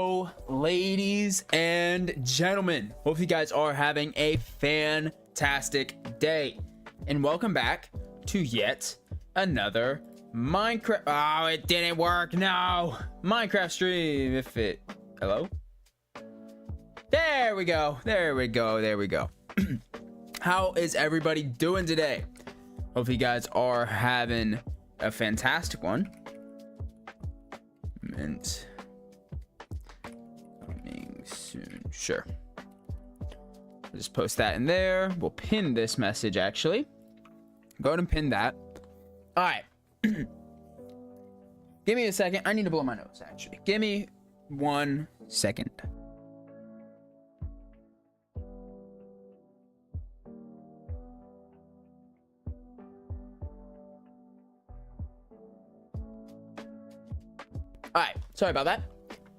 Oh, ladies and gentlemen, hope you guys are having a fantastic day, and welcome back to yet another Minecraft. Oh, it didn't work. No, Minecraft stream. Hello. There we go. How is everybody doing today? Hope you guys are having a fantastic one. Mint coming soon. Sure. I'll just post that in there. We'll pin this message actually. Go ahead and pin that. All right. Give me a second. I need to blow my nose actually. Give me 1 second. All right, sorry about that.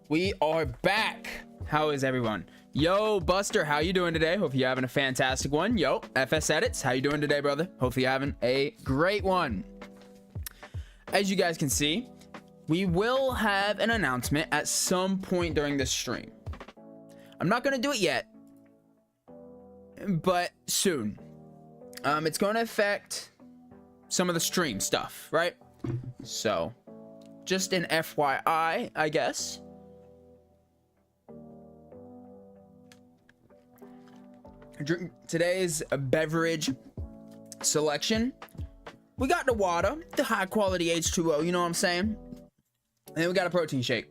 We are back. How is everyone? Yo, Buster, how you doing today? Hope you're having a fantastic one. Yo, FS Edits, how you doing today, brother? Hopefully you're having a great one. As you guys can see, we will have an announcement at some point during this stream. I'm not gonna do it yet, but soon. It's gonna affect some of the stream stuff, right? So just an FYI, I guess. Today's beverage selection. We got the water, the high quality H2O, you know what I'm saying? And then we got a protein shake.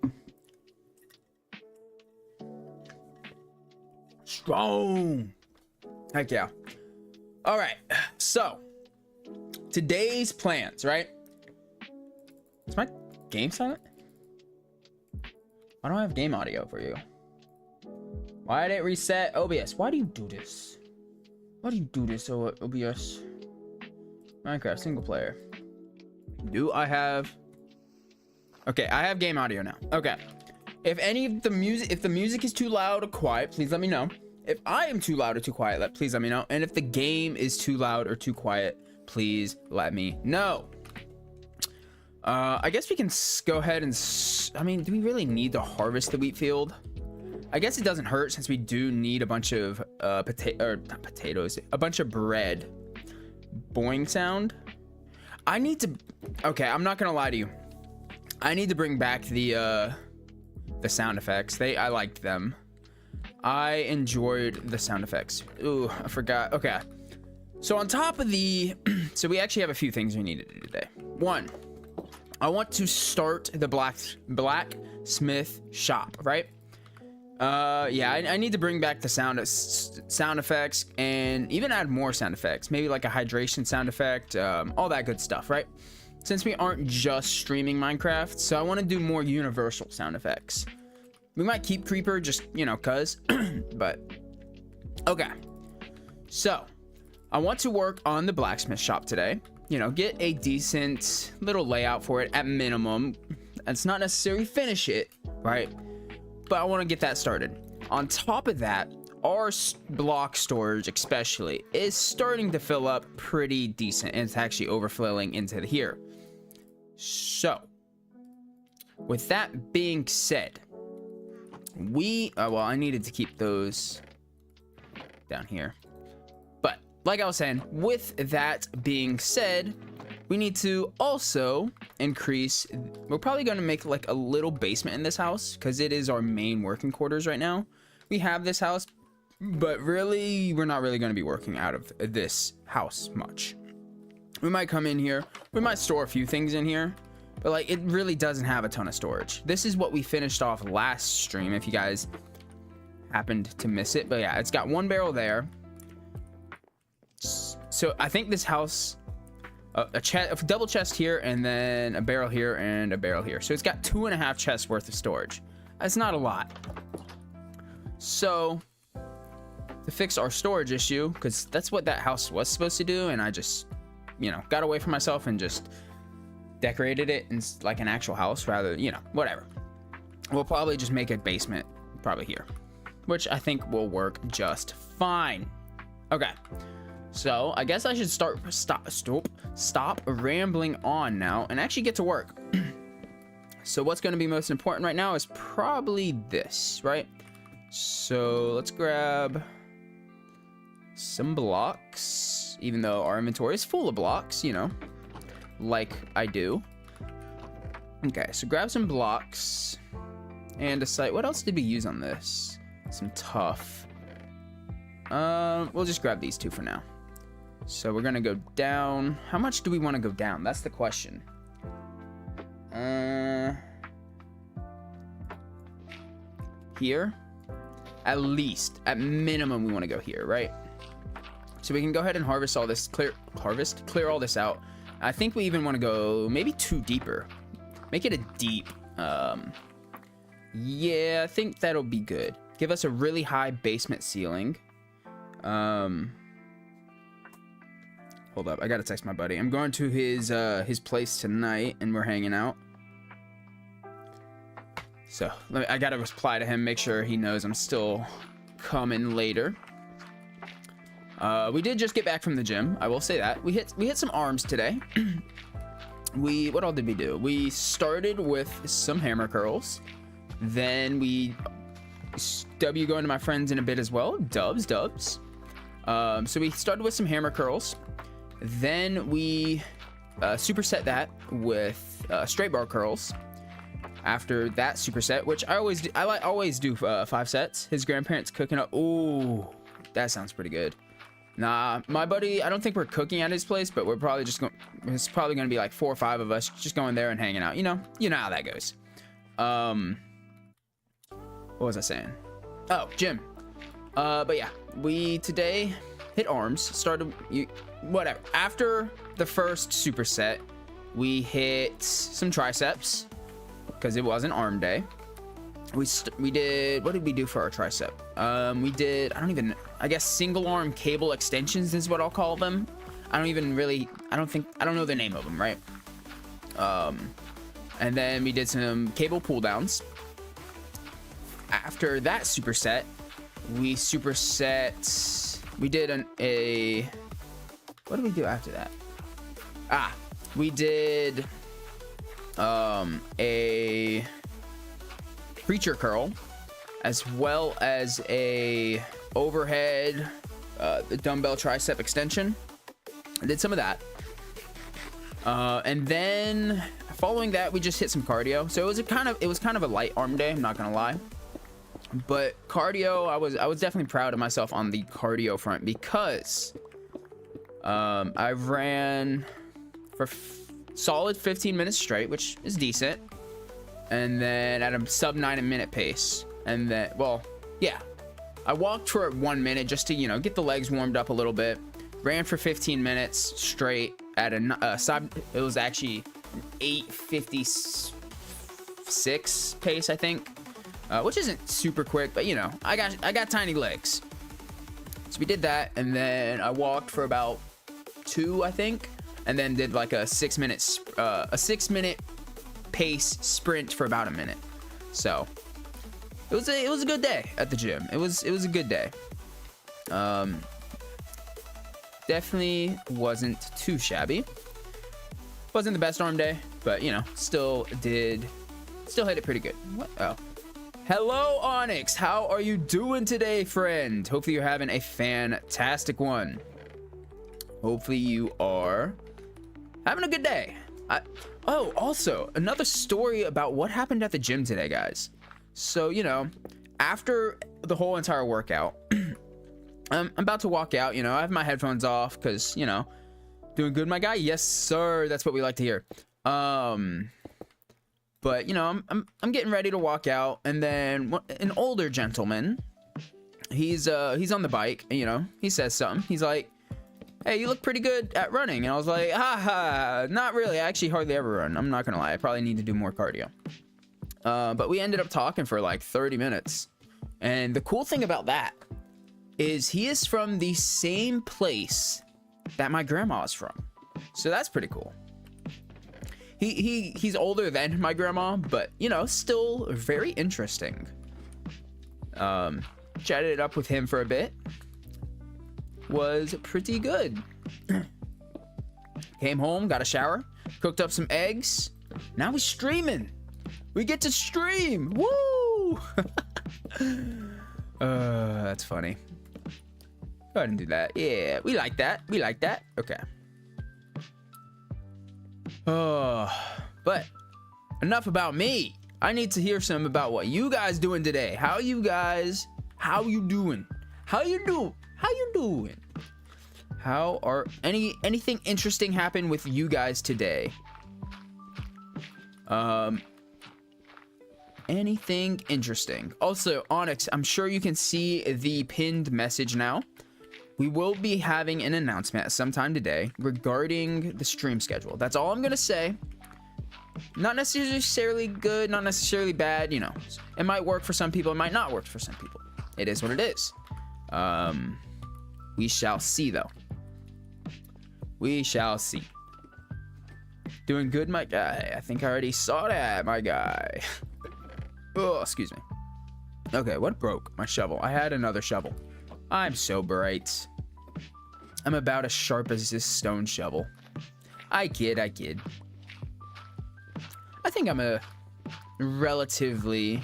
Strong. Heck yeah. All right, so today's plans, right? Is my game silent? Why don't I have game audio for you? Why did it reset OBS? Why do you do this? Why do you do this, OBS? Minecraft single player. Do I have? Okay, I have game audio now. Okay. If the music is too loud or quiet, please let me know. If I am too loud or too quiet, please let me know. And if the game is too loud or too quiet, please let me know. I guess we can go ahead and I mean, do we really need to harvest the wheat field? I guess it doesn't hurt since we do need a bunch of potatoes, a bunch of bread. Boing sound. I need to. Okay, I'm not gonna lie to you. I need to bring back the sound effects. I liked them. I enjoyed the sound effects. Ooh, I forgot. Okay, so on top of the, so we actually have a few things we need to do today. One, I want to start the blacksmith shop, right? Yeah, I need to bring back the sound effects and even add more sound effects, maybe like a hydration sound effect, all that good stuff, right? Since we aren't just streaming Minecraft, so I want to do more universal sound effects. We might keep creeper just, you know, cuz, but okay. So I want to work on the blacksmith shop today, you know, get a decent little layout for it at minimum. It's not necessarily finish it, right? But I want to get that started. On top of that, our block storage especially is starting to fill up pretty decent, and it's actually overflowing into here. So with that being said, well, I needed to keep those down here, but like I was saying, with that being said, we need to also increase. We're probably going to make like a little basement in this house because it is our main working quarters right now. We have this house, but really we're not really going to be working out of this house much. We might come in here, we might store a few things in here, but like it really doesn't have a ton of storage. This is what we finished off last stream if you guys happened to miss it. But yeah, it's got 1 barrel there. So I think this house, a double chest here, and then a barrel here and a barrel here. So it's got 2.5 chests worth of storage. That's not a lot. So to fix our storage issue, because that's what that house was supposed to do, and I just, you know, got away from myself and just decorated it in like an actual house rather, you know, whatever. We'll probably just make a basement probably here, which I think will work just fine. Okay. So I guess I should stop rambling on now and actually get to work. So what's going to be most important right now is probably this, right? So let's grab some blocks, even though our inventory is full of blocks, you know, like I do. Okay, so grab some blocks and a site. What else did we use on this? Some tough. We'll just grab these two for now. So we're gonna go down. How much do we want to go down? That's the question. Here, at least, at minimum, we want to go here, right? So we can go ahead and harvest all this, clear all this out. I think we even want to go maybe 2 deeper. Make it a deep. Yeah, I think that'll be good. Give us a really high basement ceiling. Hold up, I gotta text my buddy. I'm going to his place tonight, and we're hanging out. So I gotta reply to him, make sure he knows I'm still coming later. We did just get back from the gym. I will say that we hit some arms today. What all did we do? We started with some hammer curls. Then W going to my friends in a bit as well. Dubs. So we started with some hammer curls. Then we superset that with straight bar curls. After that superset, which I always do 5 sets. His grandparents cooking up. Ooh, that sounds pretty good. Nah, my buddy, I don't think we're cooking at his place, but we're probably just going. It's probably going to be like 4 or 5 of us just going there and hanging out. You know how that goes. What was I saying? Oh, gym. But yeah, we today hit arms. Started whatever. After the first superset, we hit some triceps because it was an arm day. We did, what did we do for our tricep? We did, I guess single arm cable extensions is what I'll call them. I don't know the name of them, right? And then we did some cable pull downs. After that superset, we did what did we do after that? We did a preacher curl, as well as a overhead dumbbell tricep extension. I did some of that, and then following that, we just hit some cardio. So it was kind of a light arm day. I'm not gonna lie, but cardio, I was definitely proud of myself on the cardio front because I ran for solid 15 minutes straight, which is decent. And then at a sub 9-minute pace. And then, well, yeah, I walked for 1 minute just to, get the legs warmed up a little bit. Ran for 15 minutes straight at a sub. It was actually an 8:56 pace, I think, which isn't super quick, but I got tiny legs. So we did that, and then I walked for about 2, I think, and then did like a 6 minute pace sprint for about a minute. So it was a good day at the gym. It was a good day. Definitely wasn't too shabby. Wasn't the best arm day, but still hit it pretty good. What? Oh, hello Onyx, how are you doing today, friend? Hopefully you're having a fantastic one. Hopefully you are having a good day. Oh, also, another story about what happened at the gym today, guys. So, after the whole entire workout, I'm about to walk out, I have my headphones off because, doing good, my guy. Yes, sir. That's what we like to hear. But, I'm getting ready to walk out, and then an older gentleman, he's on the bike, and, he says something. He's like, hey, you look pretty good at running. And I was like, haha, not really. I actually hardly ever run. I'm not gonna lie. I probably need to do more cardio. But we ended up talking for like 30 minutes. And the cool thing about that is he is from the same place that my grandma is from. So that's pretty cool. He's older than my grandma, but still very interesting. Chatted it up with him for a bit. Was pretty good. Came home, got a shower, cooked up some eggs. Now we're streaming. We get to stream. Woo! That's funny. Go ahead and do that. Yeah, we like that. We like that. Okay. But enough about me. I need to hear some about what you guys doing today. How you doing? How you doing? How are anything interesting happen with you guys today? Anything interesting? Also, Onyx, I'm sure you can see the pinned message now. We will be having an announcement sometime today regarding the stream schedule. That's all I'm gonna say. Not necessarily good, not necessarily bad, you know. It might work for some people, it might not work for some people. It is what it is. We shall see, though. We shall see. Doing good, my guy. I think I already saw that, my guy. Oh, excuse me. Okay, what broke? My shovel. I had another shovel. I'm so bright. I'm about as sharp as this stone shovel. I kid. I think I'm a relatively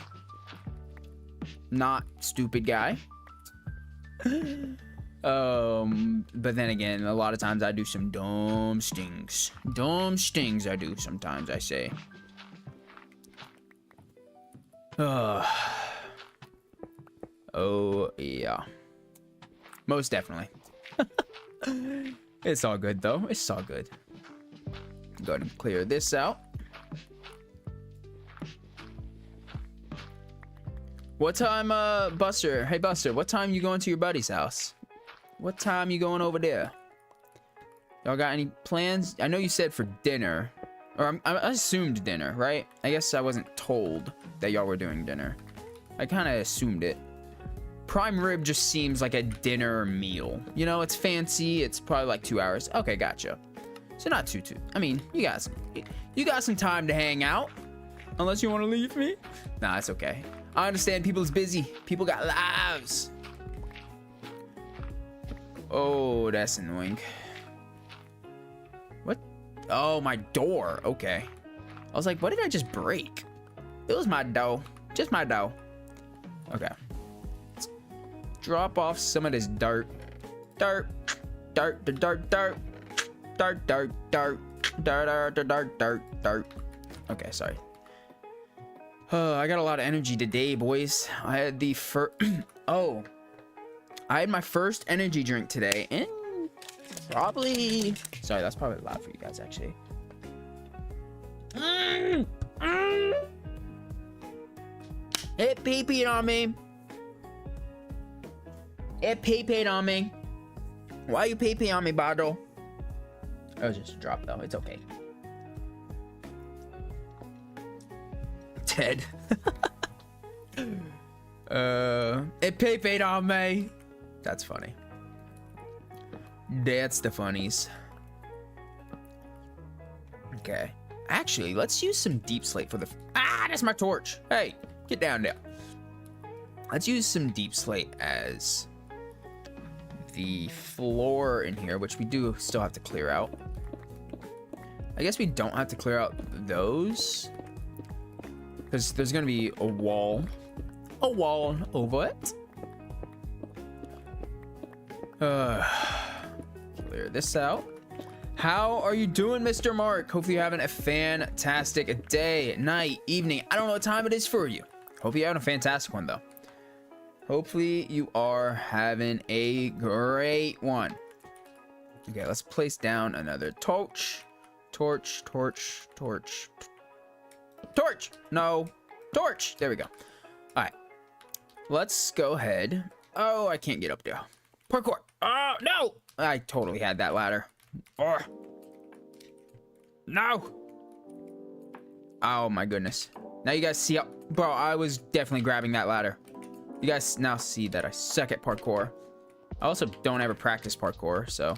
not stupid guy. But then again, a lot of times I do some dumb stings. Dumb stings I do sometimes, I say. Oh, yeah. Most definitely. It's all good, though. It's all good. Go ahead and clear this out. What time, Buster? Hey, Buster, what time you going to your buddy's house? What time you going over there? Y'all got any plans? I know you said for dinner. Or I assumed dinner, right? I guess I wasn't told that y'all were doing dinner. I kind of assumed it. Prime rib just seems like a dinner meal. You know, it's fancy. It's probably like 2 hours. Okay, gotcha. So not too. I mean, you got some time to hang out. Unless you want to leave me. Nah, it's okay. I understand people's busy. People got lives. Oh, that's annoying. What? Oh, my door. Okay. I was like, what did I just break? It was my dough. Just my dough. Okay. Let's drop off some of this dirt. Dirt. Dirt. Dirt. Dirt. Dirt. Dirt. Dirt. Dirt. Dirt. Dirt. Dirt. Okay, sorry. I got a lot of energy today, boys. I had the I had my first energy drink today, and probably... Sorry, that's probably loud for you guys, actually. It pee-peed on me. It pee-peed on me. Why you pee-pee on me, bottle? It was just a drop, though. It's okay. Dead. It pee-peed on me. That's funny. That's the funnies. Okay. Actually, let's use some deep slate for the... that's my torch. Hey, get down there. Let's use some deep slate as the floor in here, which we do still have to clear out. I guess we don't have to clear out those, because there's going to be a wall over it. Clear this out. How are you doing, Mr. Mark? Hopefully you're having a fantastic day, night, evening. I don't know what time it is for you. Hope you're having a fantastic one, though. Hopefully you are having a great one. Okay, let's place down another torch. Torch. No. Torch. There we go. All right. Let's go ahead. Oh, I can't get up there. Parkour. Oh, no. I totally had that ladder. Oh. No. Oh, my goodness. Now you guys see how... Bro, I was definitely grabbing that ladder. You guys now see that I suck at parkour. I also don't ever practice parkour, so...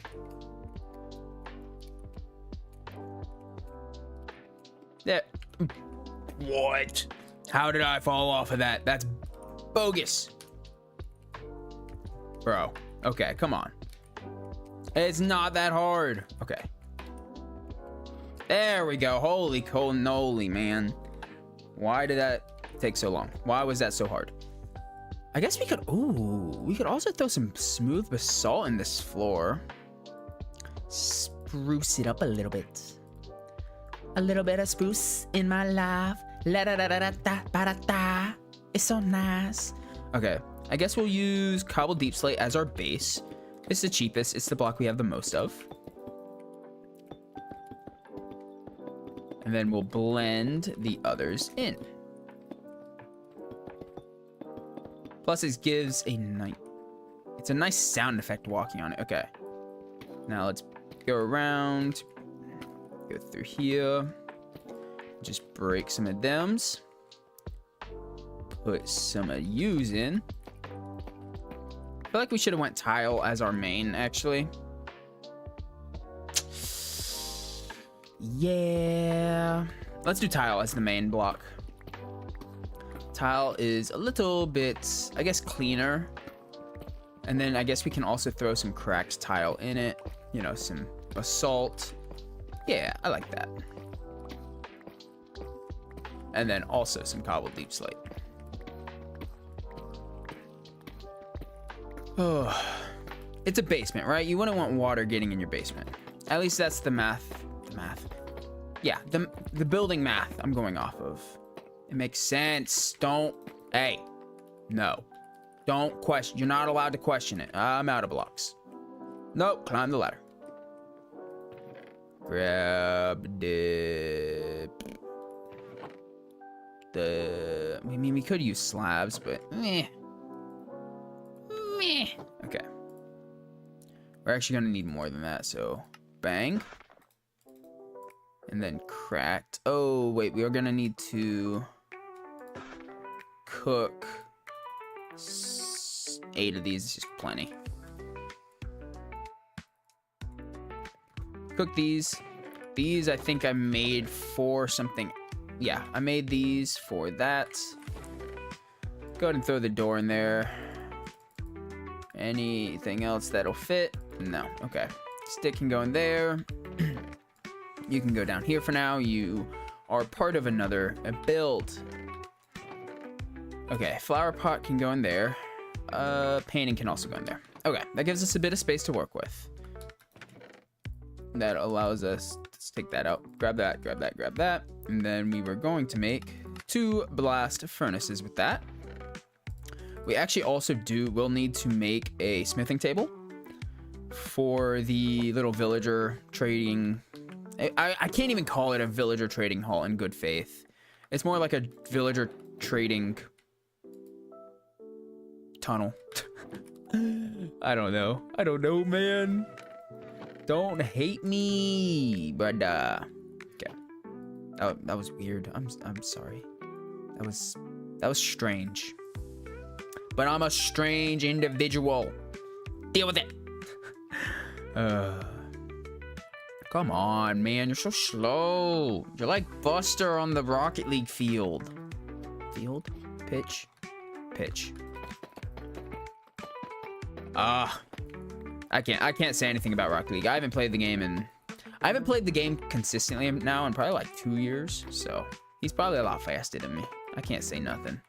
Yeah. What? How did I fall off of that? That's bogus. Bro. Okay, come on. It's not that hard. Okay. There we go. Holy cannoli, man. Why did that take so long? Why was that so hard? I guess we could, ooh, we could also throw some smooth basalt in this floor. Spruce it up a little bit. A little bit of spruce in my life. La da da da da da ba da da. It's so nice. Okay, I guess we'll use cobbled deep slate as our base. It's the cheapest. It's the block we have the most of. And then we'll blend the others in. Plus, it gives a nice... It's a nice sound effect walking on it. Okay. Now let's go around. Go through here. Just break some of thems. Put some of yous in. I feel like we should have went tile as our main, actually. Yeah. Let's do tile as the main block. Tile is a little bit, I guess, cleaner. And then I guess we can also throw some cracked tile in it. You know, some basalt. Yeah, I like that. And then also some cobbled deep slate. Oh, it's a basement, right? You wouldn't want water getting in your basement. At least that's the math. Yeah, the building math I'm going off of. It makes sense. Don't. Hey. No. Don't question. You're not allowed to question it. I'm out of blocks. Nope. Climb the ladder. Grab the... I mean, we could use slabs, but... Meh. Okay. We're actually going to need more than that, so... Bang. And then cracked. Oh, wait. We are going to need to... cook 8 of these. Is just plenty. Cook these. These I think I made for something. Yeah, I made these for that. Go ahead and throw the door in there. Anything else that'll fit? No. Okay. Stick can go in there. You can go down here for now. You are part of another build. Okay, flower pot can go in there. Painting can also go in there. Okay, that gives us a bit of space to work with. That allows us to take that out. Grab that, grab that, grab that. And then we were going to make 2 blast furnaces with that. We actually also will need to make a smithing table for the little villager trading. I can't even call it a villager trading hall in good faith. It's more like a villager trading tunnel. I don't know. I don't know, man. Don't hate me. But okay. Oh, that was weird. I'm sorry. That was strange. But I'm a strange individual. Deal with it. Come on, man. You're so slow. You're like Buster on the Rocket League field. Field? Pitch? Pitch. I can't say anything about Rocket League. I haven't played the game consistently now in probably like 2 years. So he's probably a lot faster than me. I can't say nothing.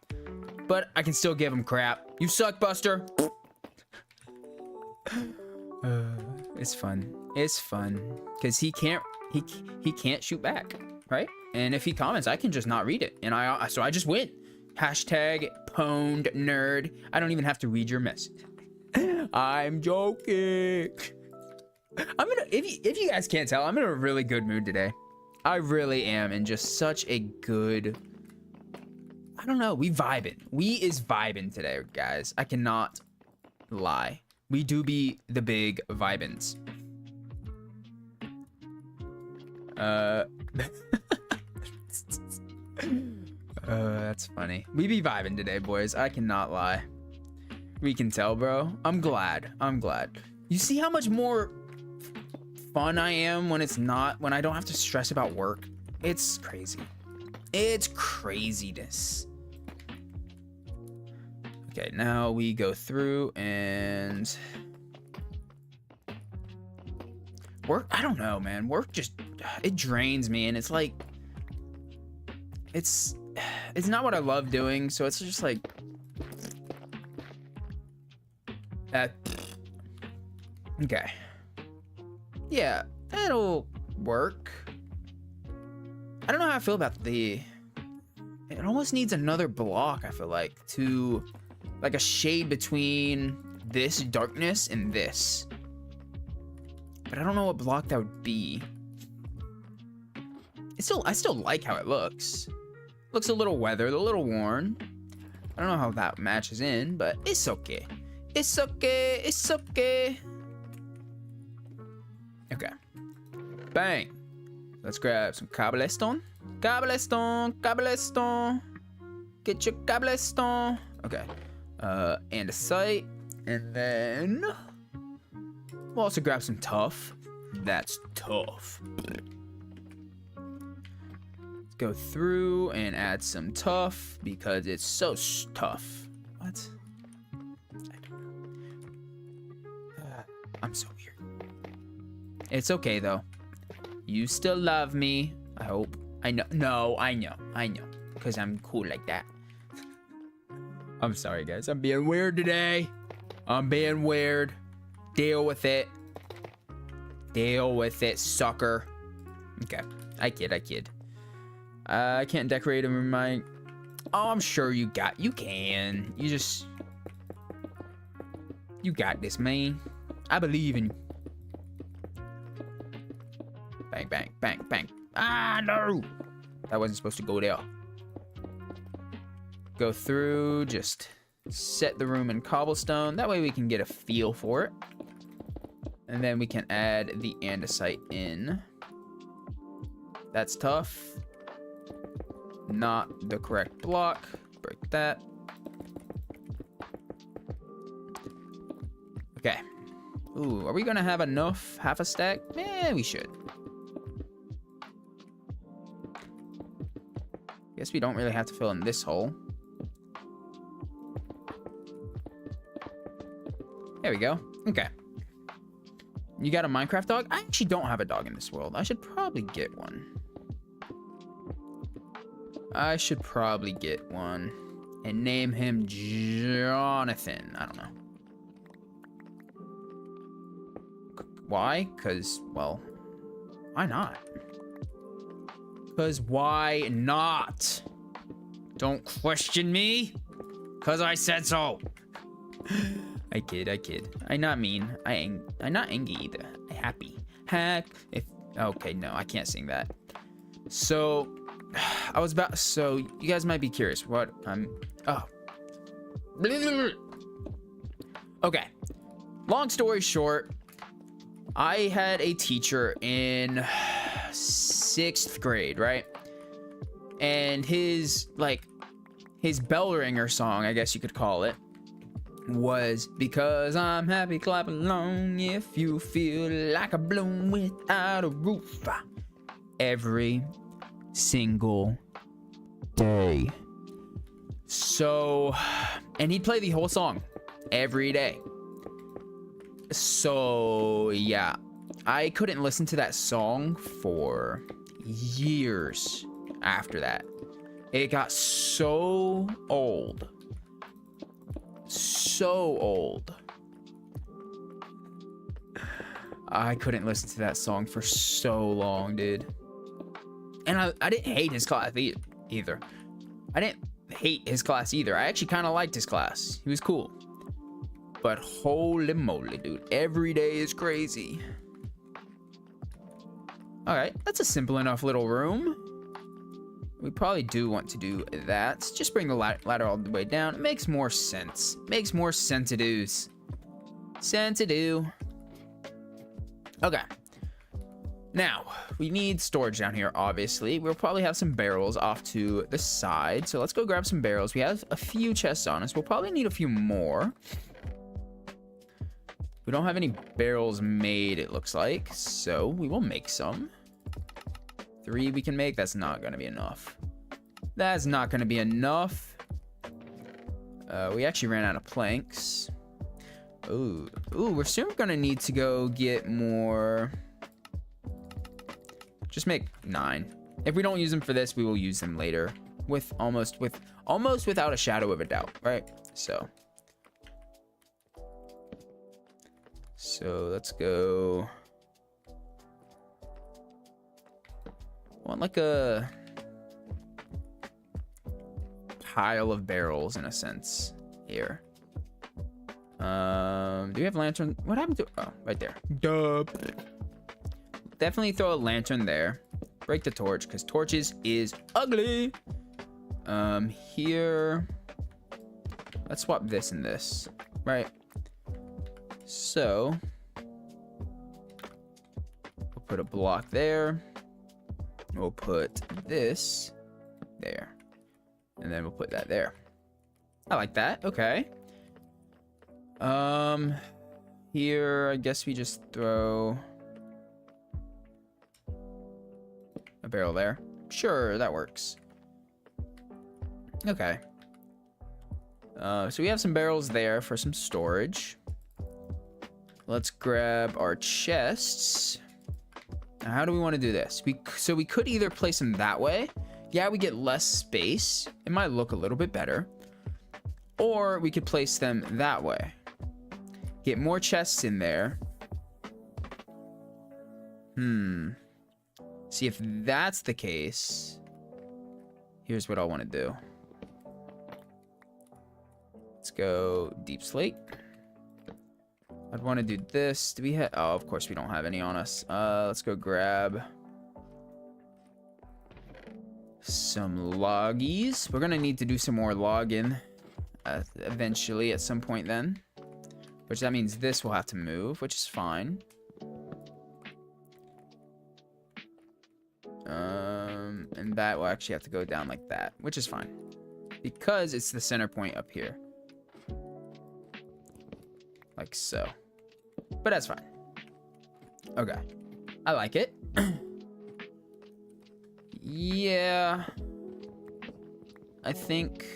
But I can still give him crap. You suck, Buster. It's fun. It's fun. Cause he can't shoot back, right? And if he comments, I can just not read it. And so I just win. Hashtag pwned nerd. I don't even have to read your message. I'm joking. If you guys can't tell, I'm in a really good mood today. I really am in just such a good, I don't know, we vibing. We is vibing today, guys. I cannot lie. We do be the big vibins. That's funny. We be vibing today, boys. I cannot lie. We can tell, bro. I'm glad. You see how much more fun I am when I don't have to stress about work? It's crazy. It's craziness. Okay, now we go through and work. I don't know, man. Work just, it drains me, and it's like, it's not what I love doing, so it's just like okay. Yeah, it'll work. I don't know how I feel about the... It almost needs another block, I feel like, to... Like a shade between this darkness and this. But I don't know what block that would be. I still like how it looks. Looks a little weathered, a little worn. I don't know how that matches in, but it's okay. It's okay, it's okay. Okay. Bang. Let's grab some cobblestone. Cobblestone, cobblestone. Get your cobblestone. Okay. And a sight. And then we'll also grab some tough. That's tough. Let's go through and add some tough because it's so tough. What? I don't know. I'm so weird. It's okay though. You still love me, I hope. I know. No, I know. Because I'm cool like that. I'm sorry, guys. I'm being weird today. I'm being weird. Deal with it. Deal with it, sucker. Okay. I kid. I can't decorate them in my... Oh, I'm sure you can. You got this, man. I believe in you. Bang, bang, bang, bang. Ah, no! That wasn't supposed to go there. Go through, just set the room in cobblestone. That way we can get a feel for it. And then we can add the andesite in. That's tough. Not the correct block. Break that. Okay. Ooh, are we gonna have enough? Half a stack? Yeah, we should. Guess we don't really have to fill in this hole. There we go. Okay. You got a Minecraft dog? I actually don't have a dog in this world. I should probably get one. And name him Jonathan. I don't know. Why? Because, well, why not? Because why not? Don't question me. Because I said so. I kid. I'm not mean. I'm not angry either. I'm happy. Okay, no, I can't sing that. So, so you guys might be curious what Okay. Long story short, I had a teacher in 6th grade, right? And his bell ringer song, I guess you could call it, was because I'm happy, clap along if you feel like a balloon without a roof. Every single day. So, and he'd play the whole song every day. So, yeah, I couldn't listen to that song for years after that. It got so old. So old. I couldn't listen to that song for so long, dude. And I didn't hate his class either. I didn't hate his class either. I actually kind of liked his class. He was cool. But holy moly, dude. Every day is crazy. Alright, that's a simple enough little room. We probably do want to do that. Just bring the ladder all the way down. It makes more sense. Makes more sense to do. Okay. Now, we need storage down here, obviously. We'll probably have some barrels off to the side. So let's go grab some barrels. We have a few chests on us. We'll probably need a few more. We don't have any barrels made, it looks like. So we will make some. 3 we can make. That's not going to be enough. That's not going to be enough. We actually ran out of planks. Ooh, we're soon going to need to go get more. Just make 9. If we don't use them for this, we will use them later. with almost without a shadow of a doubt, right? So let's go. I want like a pile of barrels in a sense here. Do we have lantern? What happened to? Oh, right there. Duh. Definitely throw a lantern there. Break the torch because torches is ugly. Here. Let's swap this and this. Right. So we'll put a block there. We'll put this there. And then we'll put that there. I like that. Okay. Here, I guess we just throw a barrel there. Sure, that works. Okay. So we have some barrels there for some storage. Let's grab our chests. Now, how do we want to do this? So we could either place them that way. Yeah, we get less space. It might look a little bit better. Or we could place them that way. Get more chests in there. See, if that's the case, here's what I want to do. Let's go deep slate. I'd want to do this. Do we have... Oh, of course we don't have any on us. Let's go grab some loggies. We're going to need to do some more logging eventually at some point then. Which that means this will have to move, which is fine. And that will actually have to go down like that, which is fine. Because it's the center point up here. Like so. But that's fine. Okay. I like it. Yeah. I think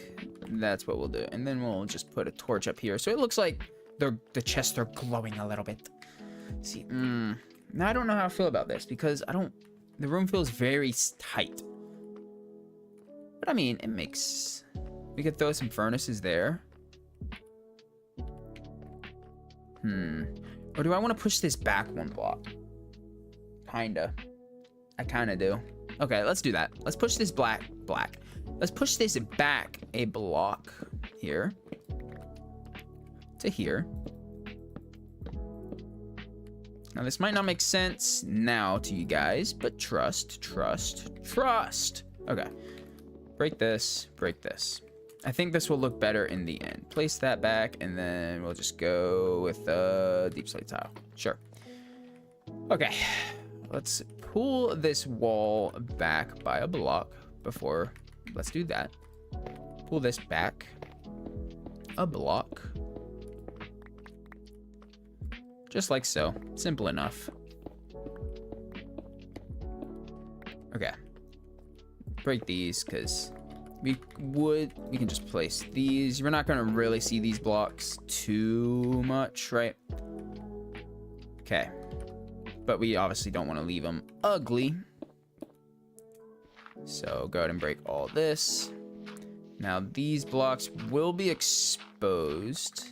that's what we'll do. And then we'll just put a torch up here. So it looks like the chests are glowing a little bit. See, now I don't know how I feel about this because the room feels very tight. But I mean, it makes... We could throw some furnaces there. Or do I want to push this back one block? Kinda. I kinda do. Okay, let's do that. Let's push this black. Let's push this back a block here. To here. Now this might not make sense now to you guys, but trust. Okay. Break this. I think this will look better in the end. Place that back, and then we'll just go with the deep slate tile. Sure. Okay. Let's pull this wall back by a block before. Let's do that. Pull this back a block. Just like so. Simple enough. Okay. Break these, because we can just place these. We're not going to really see these blocks too much, right? Okay. But we obviously don't want to leave them ugly. So go ahead and break all this. Now these blocks will be exposed.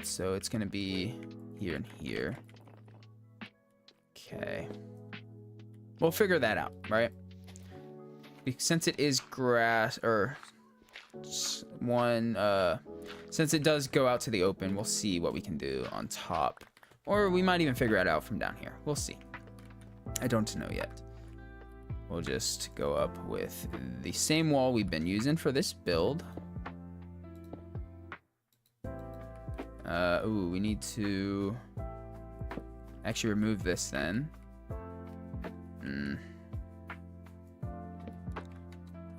So it's going to be here and here. Okay. We'll figure that out, right? Since it is grass, or since it does go out to the open, we'll see what we can do on top. Or we might even figure it out from down here. We'll see. I don't know yet. We'll just go up with the same wall we've been using for this build. Ooh, we need to actually remove this then.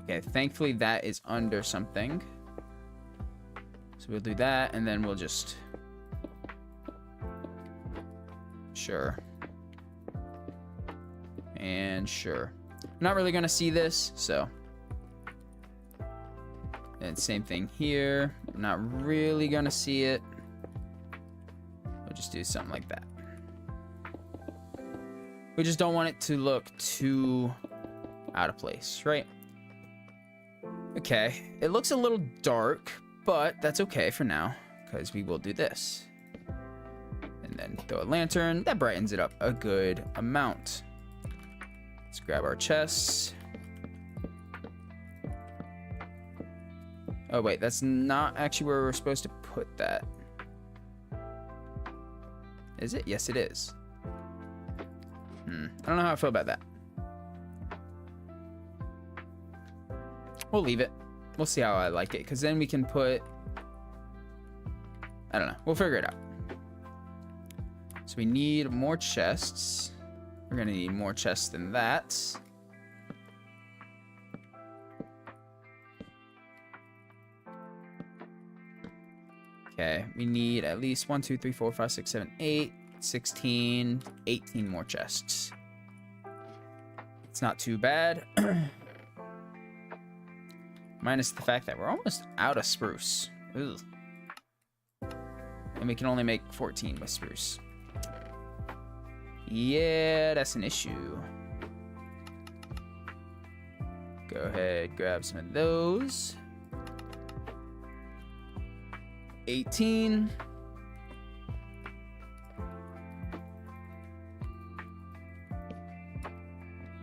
Okay, thankfully that is under something. So we'll do that, and then we'll just... Sure. And sure. I'm not really gonna see this, so... And same thing here. I'm not really gonna see it. do something like that. We just don't want it to look too out of place, right? Okay, it looks a little dark, but that's okay for now, because we will do this. And then throw a lantern. That brightens it up a good amount. Let's grab our chests. Oh, wait, that's not actually where we're supposed to put that. Is it? Yes, it is. I don't know how I feel about that. We'll leave it. We'll see how I like it, because then we can put... I don't know. We'll figure it out. So we need more chests. We're going to need more chests than that. Okay, we need at least 1, 2, 3, 4, 5, 6, 7, 8, 16, 18 more chests. It's not too bad. Minus the fact that we're almost out of spruce. Ugh. And we can only make 14 with spruce. Yeah, that's an issue. Go ahead, grab some of those. 18.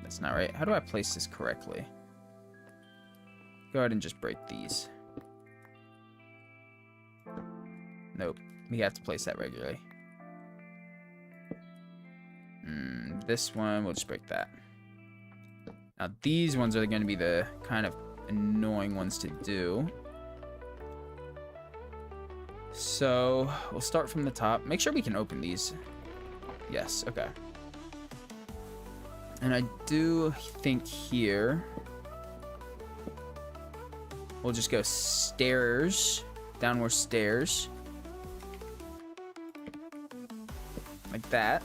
That's not right. How do I place this correctly? Go ahead and just break these. Nope. We have to place that regularly. This one, we'll just break that. Now, these ones are going to be the kind of annoying ones to do. So, we'll start from the top. Make sure we can open these. Yes, okay. And I do think here... we'll just go stairs. Downward stairs. Like that.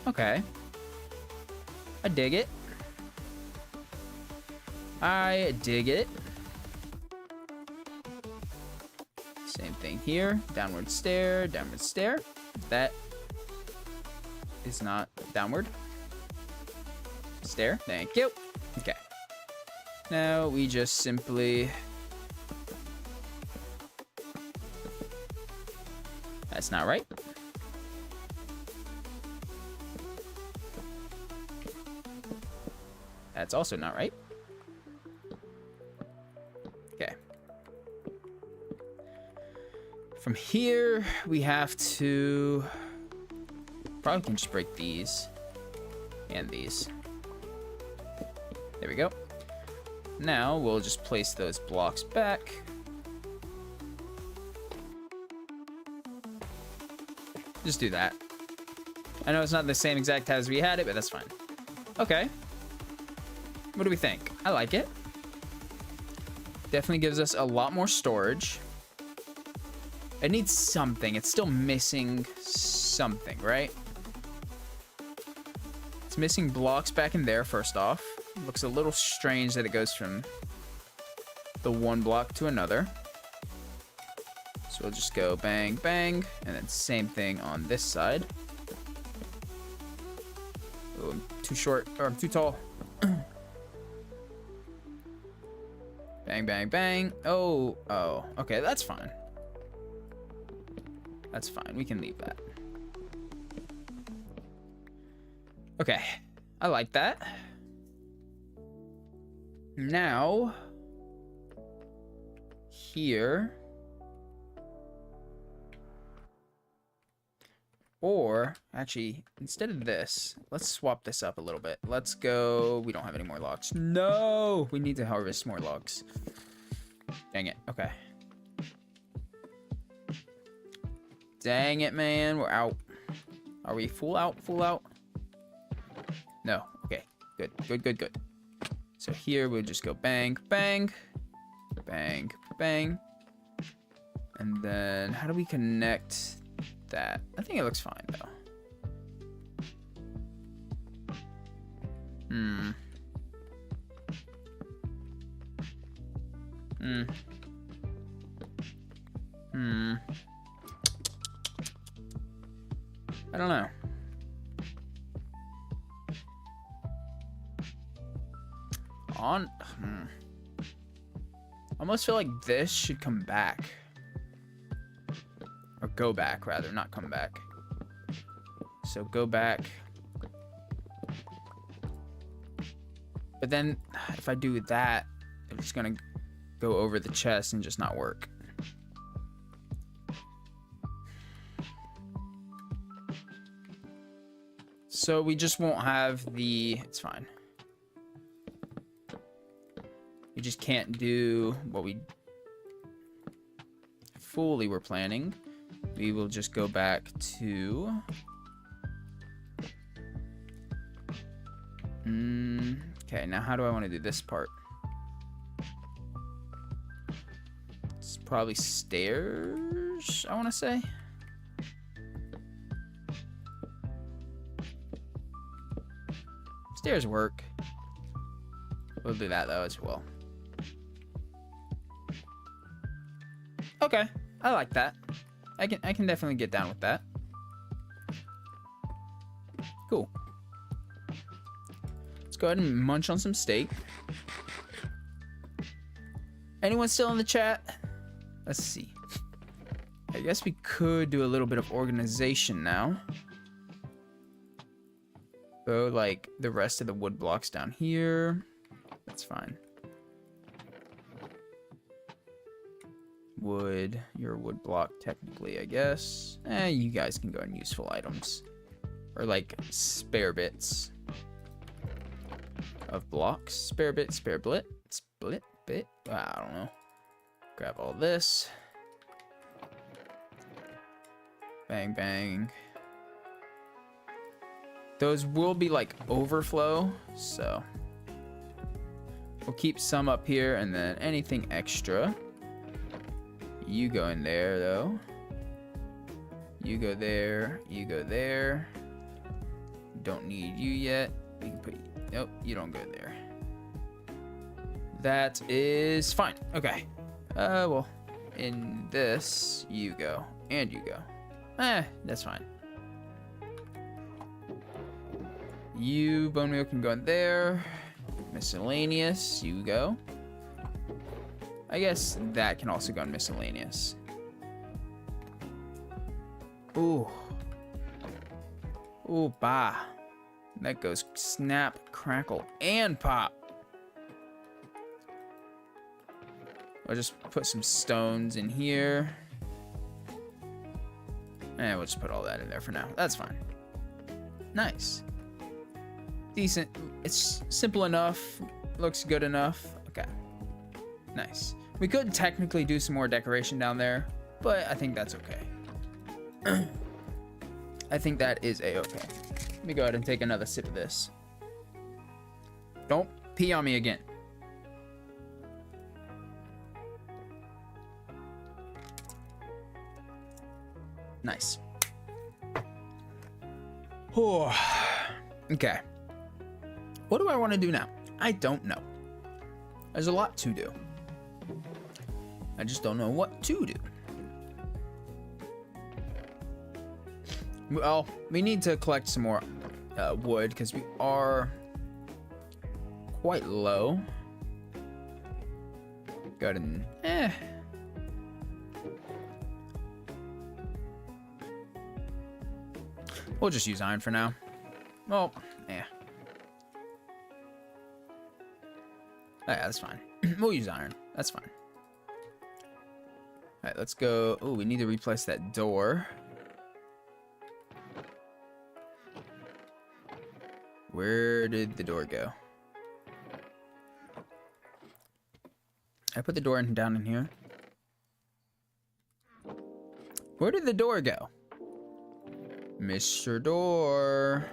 Okay. I dig it. I dig it. Same thing here. Downward stair, downward stair. That is not downward. Stair. Thank you. Okay. Now we just simply... that's not right. That's also not right. Okay. From here, we have to... probably can just break these. And these. There we go. Now, we'll just place those blocks back. Just do that. I know it's not the same exact as we had it, but that's fine. Okay. What do we think? I like it. Definitely gives us a lot more storage. It needs something. It's still missing something, right? It's missing blocks back in there, first off. It looks a little strange that it goes from the one block to another. So we'll just go bang, bang, and then same thing on this side. Oh, I'm too short, or I'm too tall. Bang, bang, bang. Oh, okay, that's fine. That's fine, we can leave that. Okay, I like that. Now, here... or, actually, instead of this, let's swap this up a little bit. Let's go... we don't have any more logs. No! We need to harvest more logs. Dang it. Okay. Dang it, man. We're out. Are we full out? Full out? No. Okay. Good. Good, good, good. So here, we'll just go bang, bang. Bang, bang. And then, how do we connect... that? I think it looks fine though. don't know. Almost feel like this should come back. Or go back, rather, not come back. So go back. But then, if I do that, it's gonna go over the chest and just not work. So we just won't have the... It's fine. We just can't do what we fully were planning. We will just go back to... Okay, now how do I want to do this part? It's probably stairs, I want to say. Stairs work. We'll do that though as well. Okay, I like that. I can definitely get down with that. Cool. Let's go ahead and munch on some steak. Anyone still in the chat? Let's see. I guess we could do a little bit of organization now. Go like the rest of the wood blocks down here. That's fine. Wood, your wood block technically, I guess. You guys can go in useful items. Or like spare bits of blocks. Spare bit, spare blit, split bit. I don't know. Grab all this. Bang, bang. Those will be like overflow, so we'll keep some up here, and then anything extra, you go in there though. You go there, you go there. Don't need you yet. We can put you, nope, you don't go there. That is fine. Okay. Well, in this, you go, and you go. That's fine. You, bone meal, can go in there. Miscellaneous, you go. I guess that can also go in miscellaneous. Ooh. Ooh, bah. That goes snap, crackle, and pop. I'll just put some stones in here. And we'll just put all that in there for now. That's fine. Nice. Decent. It's simple enough. Looks good enough. Okay. Nice. We could technically do some more decoration down there, but I think that's okay. I think that is a-okay. Let me go ahead and take another sip of this. Don't pee on me again. Nice. Oh. Okay. What do I want to do now? I don't know. There's a lot to do. I just don't know what to do. Well, we need to collect some more wood because we are quite low. Go ahead and we'll just use iron for now. Well, yeah. Oh, yeah, that's fine. We'll use iron. That's fine. Alright, let's go. Oh, we need to replace that door. Where did the door go? I put the door down in here. Where did the door go? Mr. Door.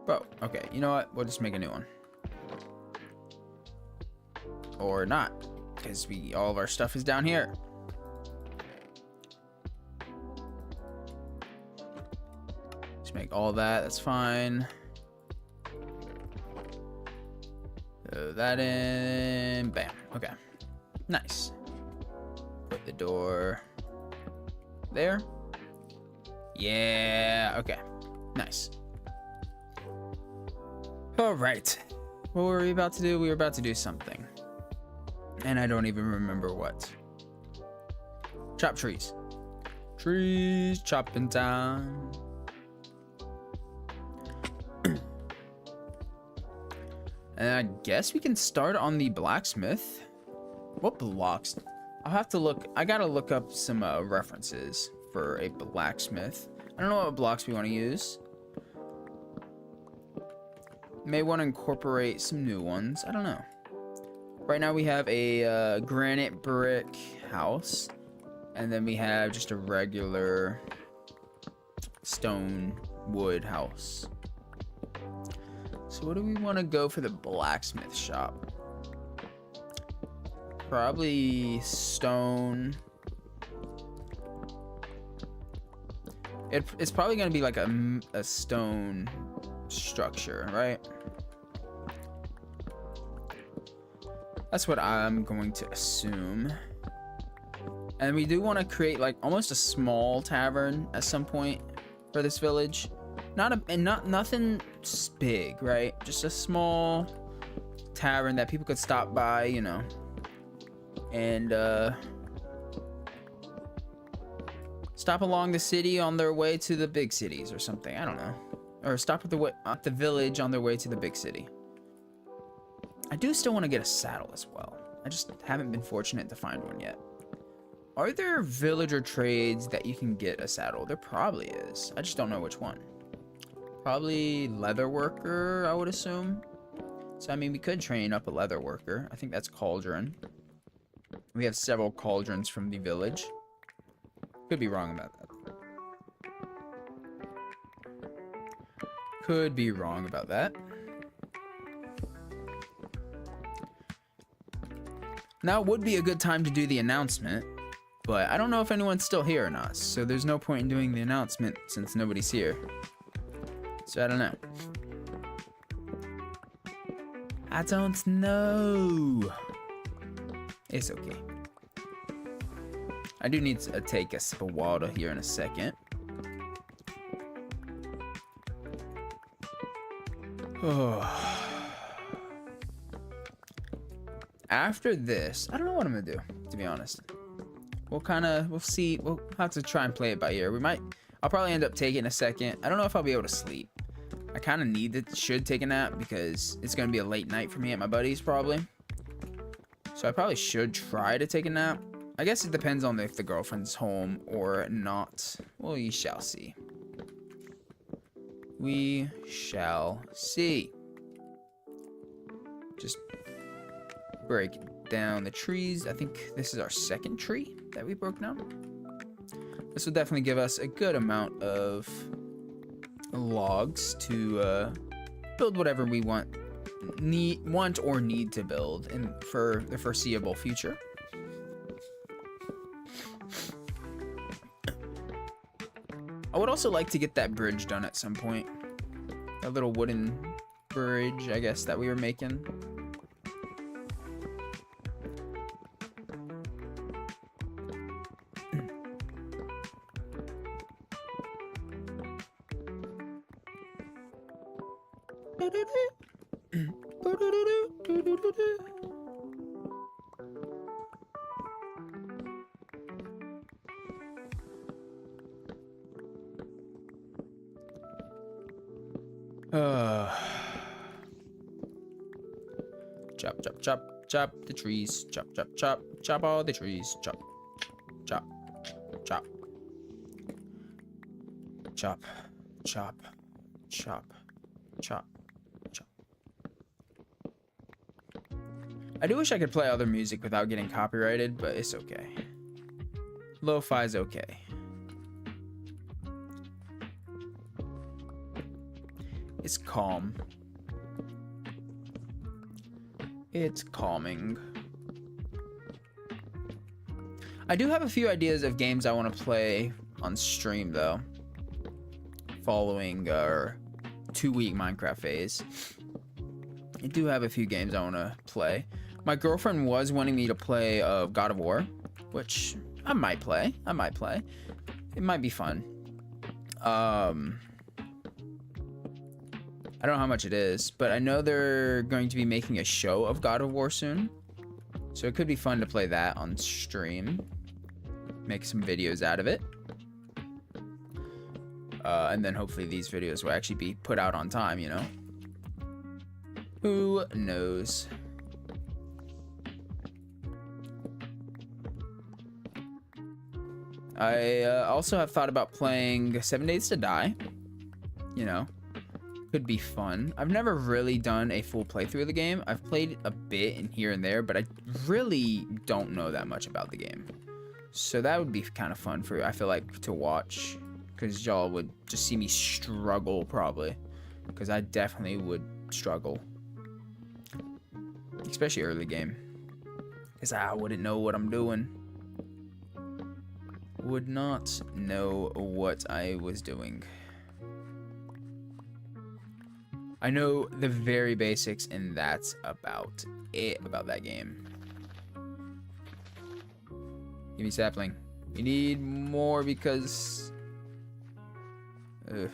Oh, okay. You know what? We'll just make a new one. Or not, because all of our stuff is down here. Just make all that. That's fine. Throw that in. Bam. Okay. Nice. Put the door There. Yeah, okay. Nice. All right. What were we about to do? We were about to do something. And I don't even remember what. Chop trees. Trees chopping down. And I guess we can start on the blacksmith. What blocks? I'll have to look. I gotta look up some references for a blacksmith. I don't know what blocks we want to use. May want to incorporate some new ones. I don't know. Right now we have a granite brick house. And then we have just a regular stone wood house. So what do we want to go for the blacksmith shop? Probably stone. It's probably going to be like a stone structure, right? That's what I'm going to assume. And we do want to create like almost a small tavern at some point for this village. Nothing big, right? Just a small tavern that people could stop by, you know, and stop along the city on their way to the big cities or something. I don't know. Or stop at the village on their way to the big city. I do still want to get a saddle as well. I just haven't been fortunate to find one yet. Are there villager trades that you can get a saddle? There probably is. I just don't know which one. Probably leather worker, I would assume. So, I mean, we could train up a leather worker. I think that's cauldron. We have several cauldrons from the village. Could be wrong about that. Could be wrong about that. Now would be a good time to do the announcement. But I don't know if anyone's still here or not, so there's no point in doing the announcement since nobody's here. So I don't know. I don't know. It's okay. I do need to take a sip of water here in a second. Oh. After this, I don't know what I'm gonna do, to be honest. We'll see. We'll have to try and play it by ear. I'll probably end up taking a second. I don't know if I'll be able to sleep. I kind of should take a nap because it's going to be a late night for me at my buddy's probably. So I probably should try to take a nap. I guess it depends on if the girlfriend's home or not. Well, we shall see. We shall see. Just break down the trees. I think this is our second tree that we broke down. This will definitely give us a good amount of logs to build whatever we want or need to build for the foreseeable future. I would also like to get that bridge done at some point. That little wooden bridge, I guess, that we were making. Chop, chop, chop, chop the trees. Chop, chop, chop, chop all the trees. Chop, chop, chop. Chop, chop, chop, chop, chop. I do wish I could play other music without getting copyrighted, but it's okay. Lo-fi's okay. It's calm. It's calming. I do have a few ideas of games I want to play on stream, though. Following our 2-week Minecraft phase. I do have a few games I want to play. My girlfriend was wanting me to play God of War, which I might play. It might be fun. I don't know how much it is, but I know they're going to be making a show of God of War soon. So it could be fun to play that on stream. Make some videos out of it. And then hopefully these videos will actually be put out on time, you know? Who knows? I also have thought about playing 7 Days to Die. You know, could be fun. I've never really done a full playthrough of the game. I've played a bit in here and there, but I really don't know that much about the game. So that would be kind of fun for, I feel like, to watch. Because y'all would just see me struggle, probably. Because I definitely would struggle. Especially early game. Because I wouldn't know what I'm doing. Would not know what I was doing. I know the very basics, and that's about it about that game. Give me sapling. We need more because... we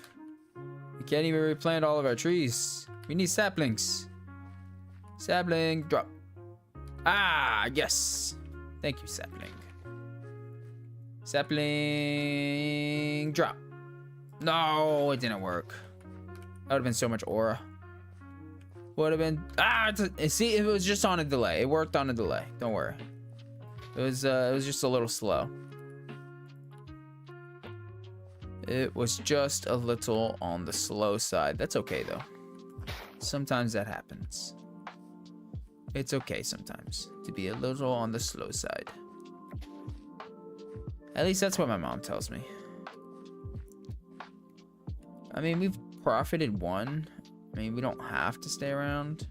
can't even replant all of our trees. We need saplings. Sapling, drop. Ah, yes. Thank you, sapling. Sapling, drop. No, it didn't work. That would have been so much aura. Would have been... Ah, see, it was just on a delay. It worked on a delay. Don't worry. It was just a little slow. It was just a little on the slow side. That's okay, though. Sometimes that happens. It's okay sometimes to be a little on the slow side. At least that's what my mom tells me. I mean, we've profited one. I mean, we don't have to stay around.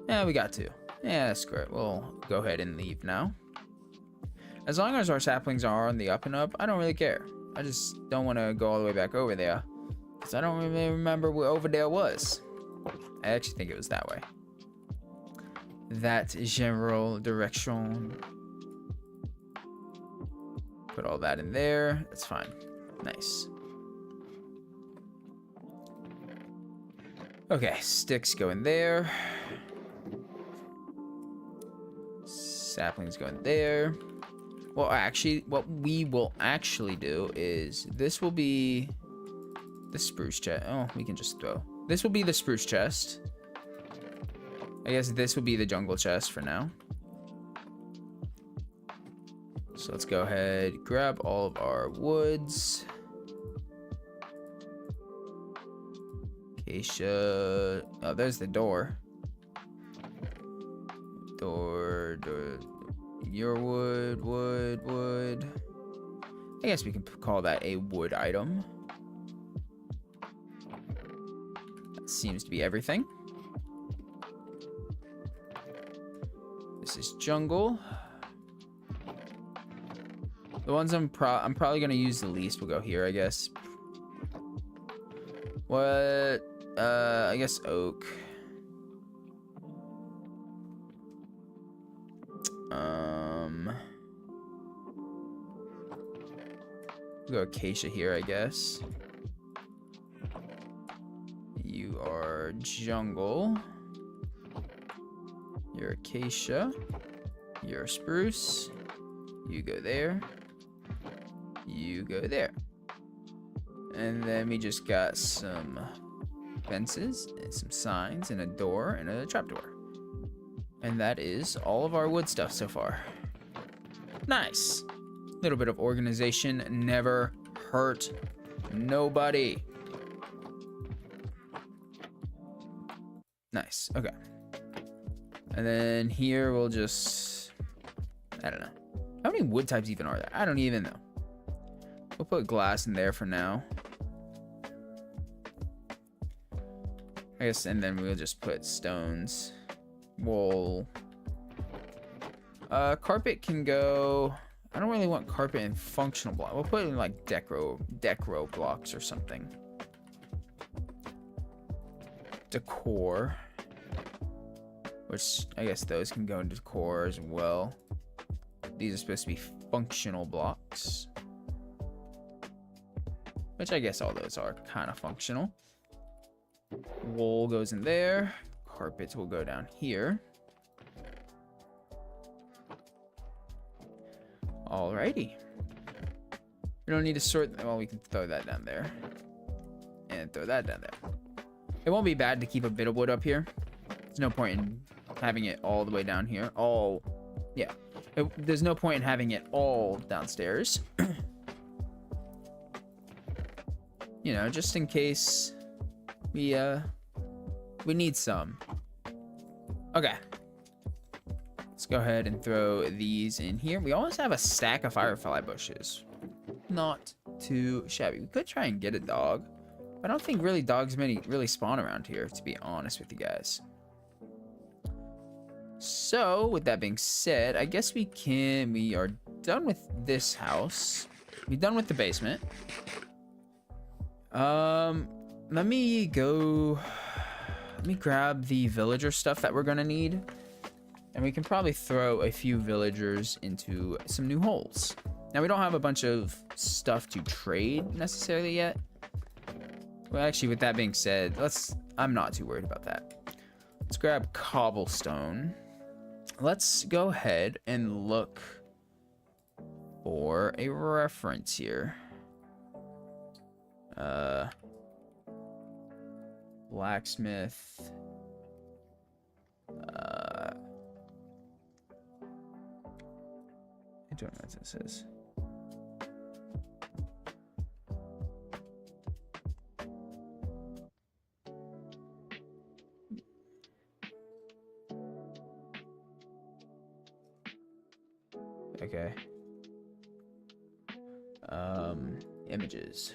Yeah, we got to. Yeah, screw it. We'll go ahead and leave now. As long as our saplings are on the up and up, I don't really care. I just don't want to go all the way back over there. Because I don't really remember where over there was. I actually think it was that way. That general direction. Put all that in there. That's fine. Nice. Okay, sticks go in there. Saplings go in there. Well, actually, what we will actually do is this will be the spruce chest. Oh, we can just throw. This will be the spruce chest. I guess this will be the jungle chest for now. So let's go ahead, grab all of our woods. Acacia. Oh, there's the door. Door. Your wood. I guess we can call that a wood item. That seems to be everything. This is jungle. The ones I'm probably gonna use the least will go here, I guess. What? I guess oak. We'll go acacia here, I guess. You are jungle. You're acacia. You're spruce. You go there. You go there. And then we just got some fences and some signs and a door and a trapdoor. And that is all of our wood stuff so far. Nice. Little bit of organization never hurt nobody. Nice. Okay. And then here we'll just... I don't know. How many wood types even are there? I don't even know. We'll put glass in there for now. I guess, and then we'll just put stones. Wool. Carpet can go... I don't really want carpet in functional block. We'll put it in like decro blocks or something. Decor. Which I guess those can go into decor as well. These are supposed to be functional blocks. which I guess all those are kind of functional. Wool goes in there. Carpets will go down here. Alrighty. We don't need to sort. Well, we can throw that down there. And throw that down there. It won't be bad to keep a bit of wood up here. There's no point in having it all the way down here. Yeah. There's no point in having it all downstairs. You know, just in case we need some. Okay. Let's go ahead and throw these in here. We always have a stack of firefly bushes. Not too shabby. We could try and get a dog. I don't think really dogs really spawn around here, to be honest with you guys. So, with that being said, I guess we are done with this house. We're done with the basement. Let me grab the villager stuff that we're gonna need. And we can probably throw a few villagers into some new holes. Now, we don't have a bunch of stuff to trade necessarily yet. Well, actually, with that being said, I'm not too worried about that. Let's grab cobblestone. Let's go ahead and look for a reference here. Blacksmith. I don't know what this is. Okay. Images.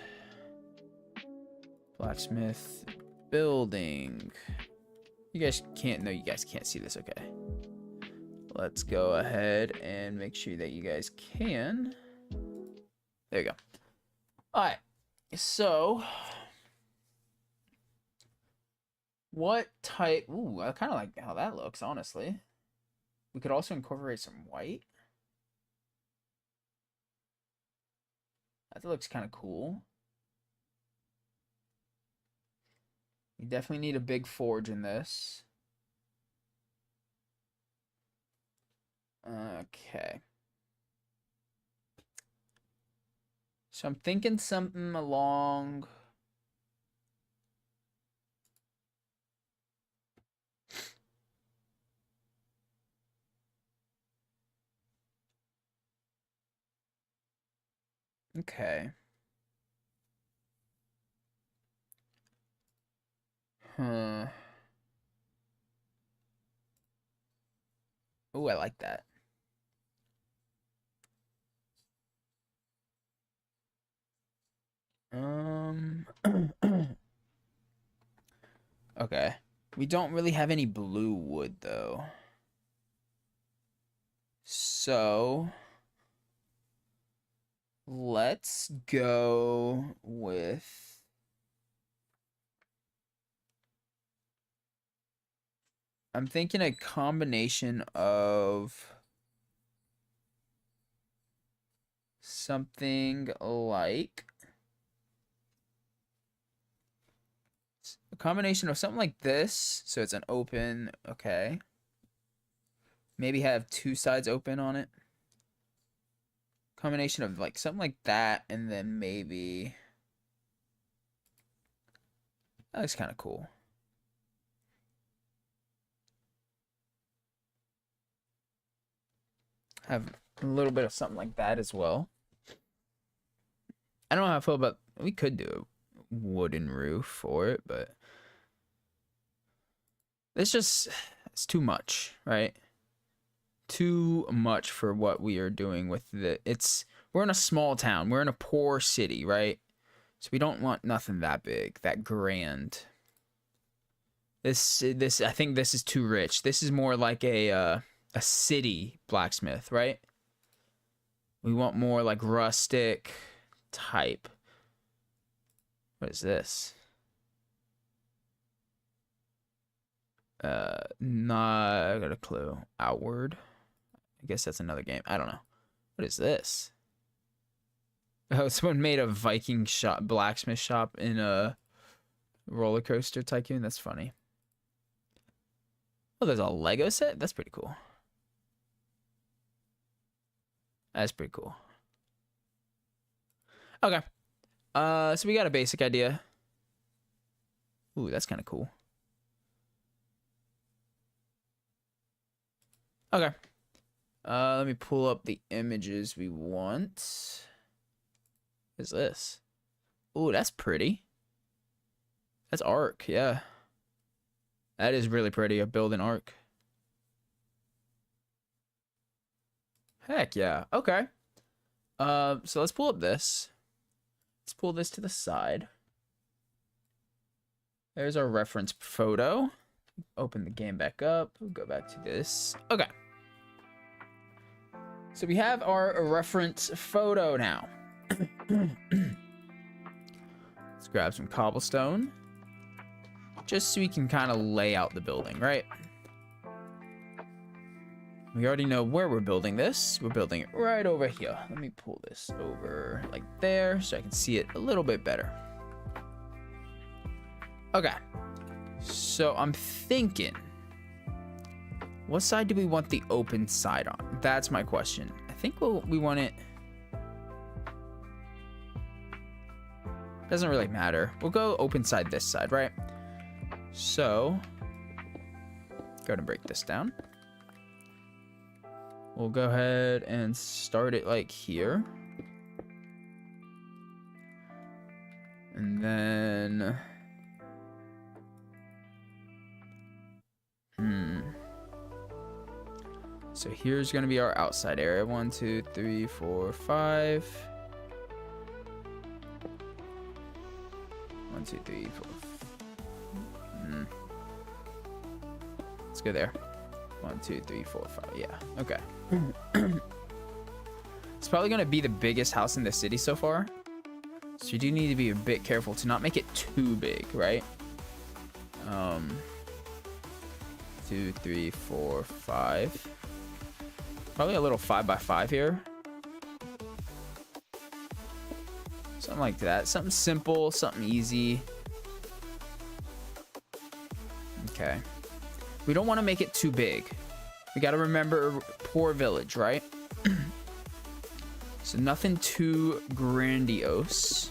Blacksmith building. You guys can't see this, okay. Let's go ahead and make sure that you guys can. There you go. Alright. So what type? Ooh, I kind of like how that looks, honestly. We could also incorporate some white. That looks kind of cool. You definitely need a big forge in this. Okay. So I'm thinking something along. Okay. Huh. Ooh, I like that. Okay. We don't really have any blue wood, though. So let's go with I'm thinking a combination of something like this, so it's an open, okay. Maybe have two sides open on it. Combination of like something like that, and then maybe that looks kind of cool. Have a little bit of something like that as well. I don't know how I feel about. We could do a wooden roof for it, but it's too much, right? Too much for what we are doing with we're in a small town. We're in a poor city, right? So we don't want nothing that big, that grand. This I think this is too rich. This is more like a city blacksmith, right? We want more like rustic type. What is this? Not got a clue. Outward. I guess that's another game. I don't know. What is this? Oh, someone made a Viking shop, blacksmith shop in a roller coaster tycoon. That's funny. Oh, there's a Lego set? That's pretty cool. That's pretty cool. Okay. So we got a basic idea. Ooh, that's kind of cool. Okay. Let me pull up the images we want. What is this? Ooh, that's pretty. That's arc, yeah. That is really pretty, a building arc. Heck yeah. Okay. So let's pull up this. Let's pull this to the side. There's our reference photo. Open the game back up. We'll go back to this. Okay. So we have our reference photo now. Let's grab some cobblestone. Just so we can kind of lay out the building, right? We already know where we're building this. We're building it right over here. Let me pull this over like there so I can see it a little bit better. Okay. So I'm thinking, what side do we want the open side on? That's my question. I think we want it. Doesn't really matter. We'll go open side this side, right? So, go ahead and break this down. We'll go ahead and start it like here. And then... So here's going to be our outside area. 1, 2, 3, 4, 5. 1, 2, 3, 4. Let's go there. 1, 2, 3, 4, 5. Yeah. Okay. It's probably going to be the biggest house in the city so far. So you do need to be a bit careful to not make it too big, right? 2, 3, 4, 5. Probably a little 5x5 here. Something like that. Something simple, something easy. Okay. We don't want to make it too big. We got to remember poor village, right? So nothing too grandiose.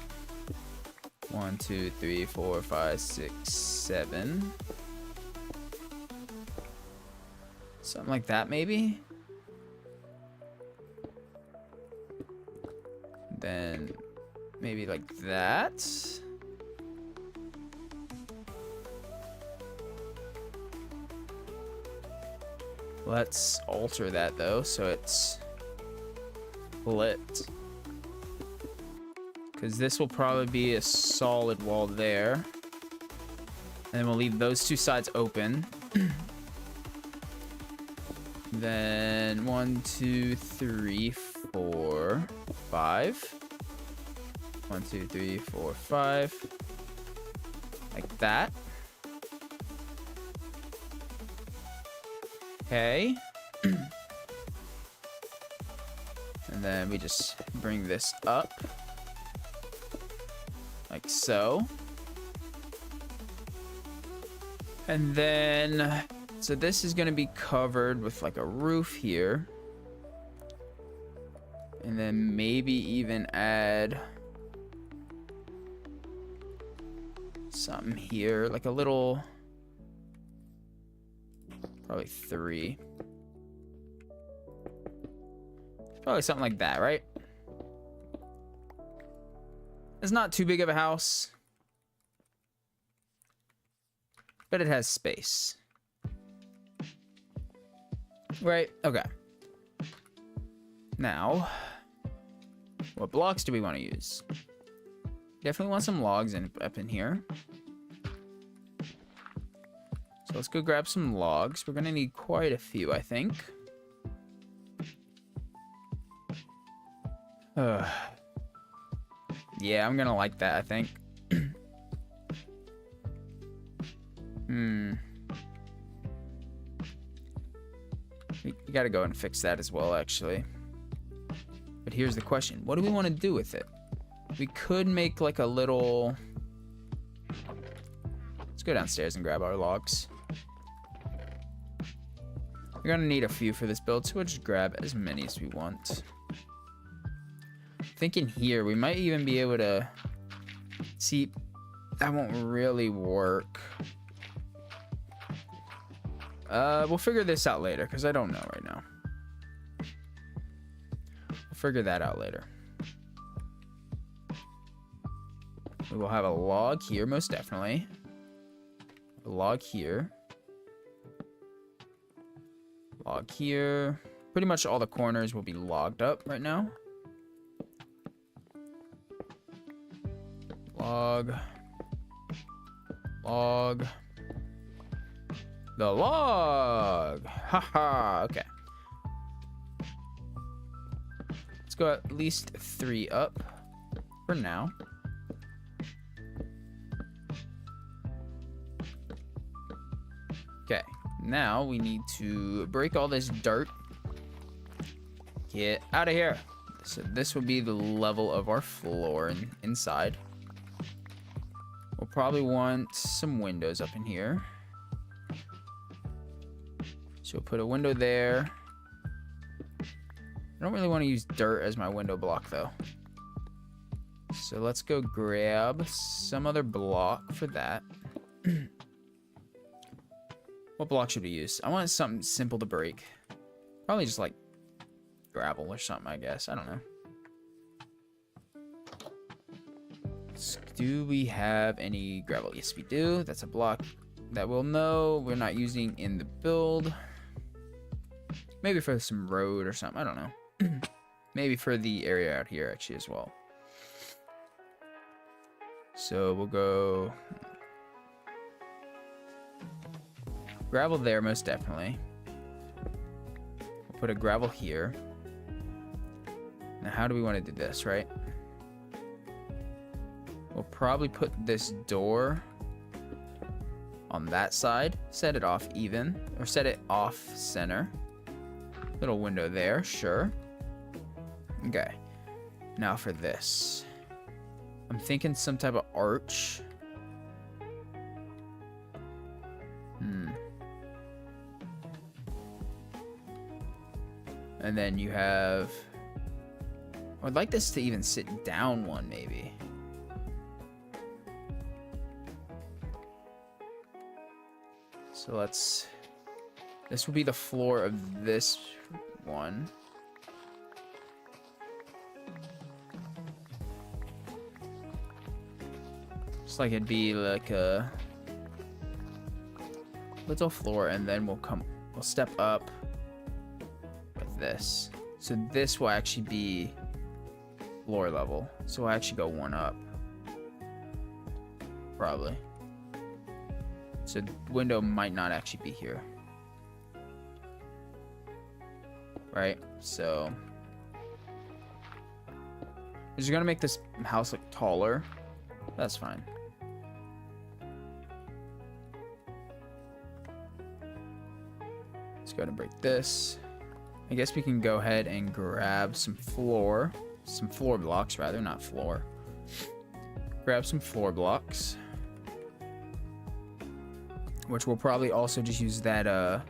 1, 2, 3, 4, 5, 6, 7. Something like that, maybe. Then maybe like that. Let's alter that though, so it's split. Because this will probably be a solid wall there. And then we'll leave those two sides open. Then 1, 2, 3, 4, 5. 1, 2, 3, 4, 5. Like that. Okay. And then we just bring this up. Like so. And then, so this is going to be covered with like a roof here. And then maybe even add something here, like a little, probably 3. Probably something like that, right? It's not too big of a house, but it has space. Right, okay. Now, what blocks do we want to use? Definitely want some logs up in here. So let's go grab some logs. We're gonna need quite a few, I think. Yeah, I'm gonna like that, I think. We gotta go and fix that as well, actually. But here's the question. What do we want to do with it? We could make like a little... Let's go downstairs and grab our logs. We're gonna need a few for this build, so we'll just grab as many as we want. Thinking here, we might even be able to... See, that won't really work. We'll figure this out later, because I don't know right now. We'll figure that out later. We will have a log here, most definitely. A log here. Log here. Pretty much all the corners will be logged up right now. Log. Log. The log! Haha, okay. Let's go at least 3 up for now. Okay, now we need to break all this dirt. Get out of here. So this will be the level of our floor inside. We'll probably want some windows up in here. So we'll put a window there. I don't really want to use dirt as my window block though. So let's go grab some other block for that. What block should we use? I want something simple to break. Probably just like gravel or something, I guess. I don't know. Do we have any gravel? Yes, we do. That's a block that we'll know we're not using in the build. Maybe for some road or something. I don't know. Maybe for the area out here actually as well. So we'll go gravel there, most definitely. We'll put a gravel here. Now, how do we want to do this, right? We'll probably put this door on that side. Set it off even, or set it off center. Little window there, sure. Okay. Now for this. I'm thinking some type of arch. And then you have... I'd like this to even sit down one, maybe. So let's... This will be the floor of this one. Just like it'd be like a little floor, and then we'll step up with this. So this will actually be floor level. So we'll actually go one up. Probably. So the window might not actually be here. Right? So we're just gonna make this house look taller. That's fine. Let's go ahead and break this. I guess we can go ahead and grab some floor blocks rather, not floor. Grab some floor blocks, which we'll probably also just use that a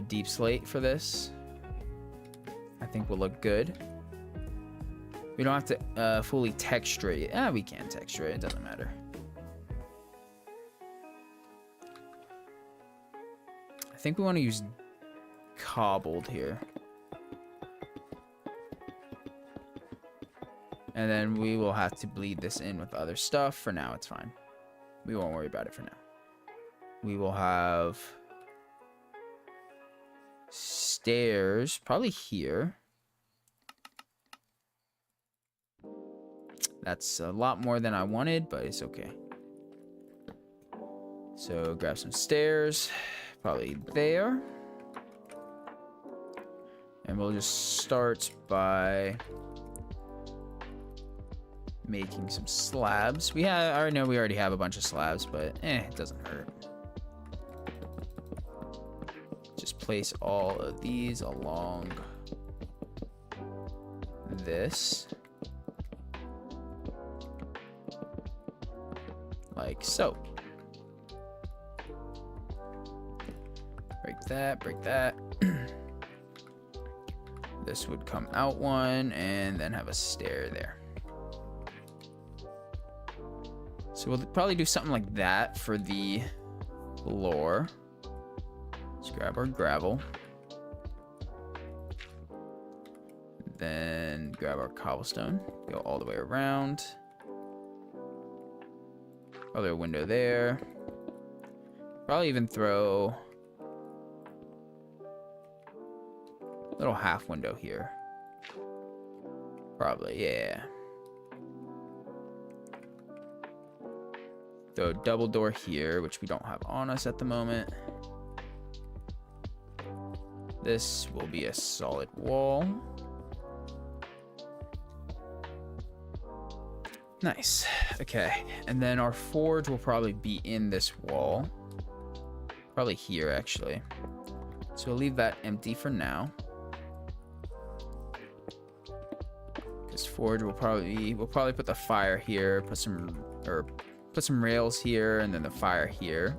deep slate for this. I think will look good. We don't have to fully texture it. We can texture it. It doesn't matter. I think we want to use cobbled here. And then we will have to bleed this in with other stuff. For now, it's fine. We won't worry about it for now. We will have stairs probably here. That's a lot more than I wanted, but it's okay. So grab some stairs, probably there. And we'll just start by making some slabs. I already know we already have a bunch of slabs, but it doesn't hurt. Just place all of these along this. like so. Break that, break that. This would come out one and then have a stair there. So we'll probably do something like that for the floor. Let's grab our gravel. Then grab our cobblestone. Go all the way around. Probably a window there. Probably even throw a little half window here. Probably, yeah. Throw a double door here, which we don't have on us at the moment. This will be a solid wall. Nice. Okay, and then our forge will probably be in this wall. Probably here, actually. So we'll leave that empty for now. This forge will probably we'll put the fire here, put some rails here, and then the fire here.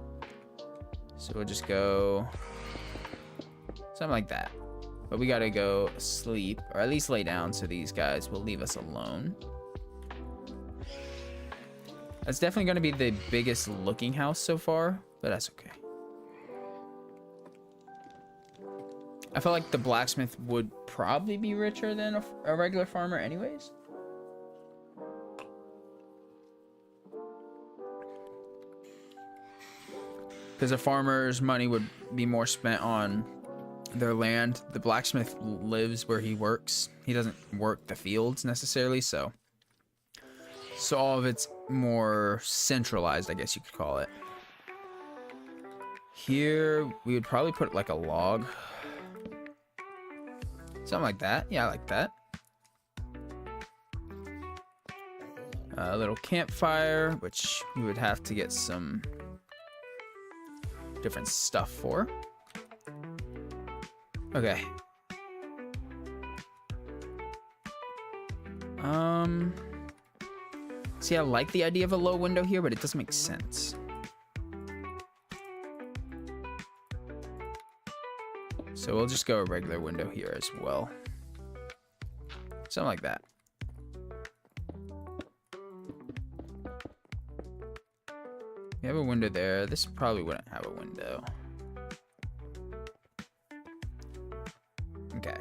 So we'll just go something like that. But we gotta go sleep, or at least lay down, so these guys will leave us alone. That's definitely gonna be the biggest looking house so far, but that's okay. I feel like the blacksmith would probably be richer than a regular farmer anyways. Because a farmer's money would be more spent on their land. The blacksmith lives where he works. He doesn't work the fields necessarily, so all of it's more centralized, I guess you could call it. Here, we would probably put like a log. Something like that. Yeah, I like that. A little campfire, which we would have to get some different stuff for. Okay. See, I like the idea of a low window here, but it doesn't make sense. So we'll just go a regular window here as well. Something like that. We have a window there. This probably wouldn't have a window. Okay.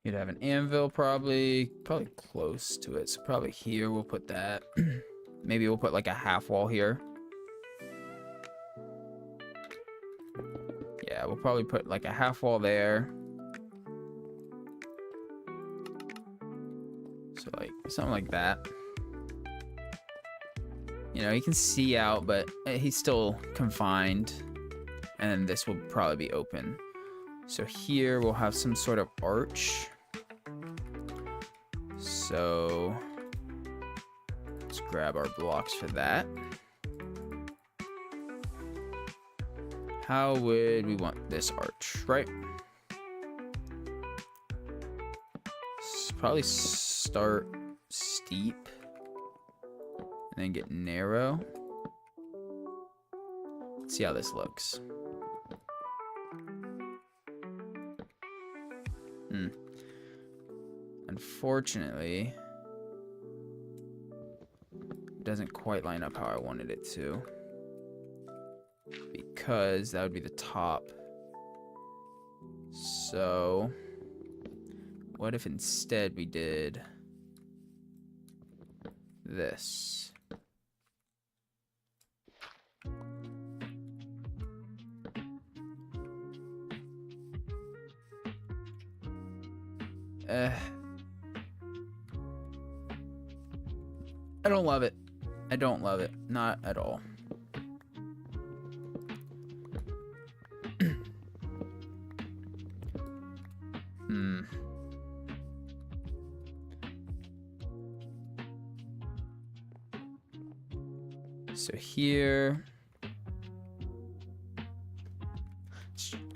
You'd have an anvil probably close to it. So probably here we'll put that. Maybe we'll put like a half wall here. Yeah, we'll probably put like a half wall there. So like something like that. You know, he can see out, but he's still confined. And this will probably be open. So here we'll have some sort of arch. So let's grab our blocks for that. How would we want this arch, right? Probably start steep and then get narrow. Let's see how this looks. Unfortunately, it doesn't quite line up how I wanted it to, because that would be the top. So what if instead we did this? I don't love it. I don't love it. Not at all. So here,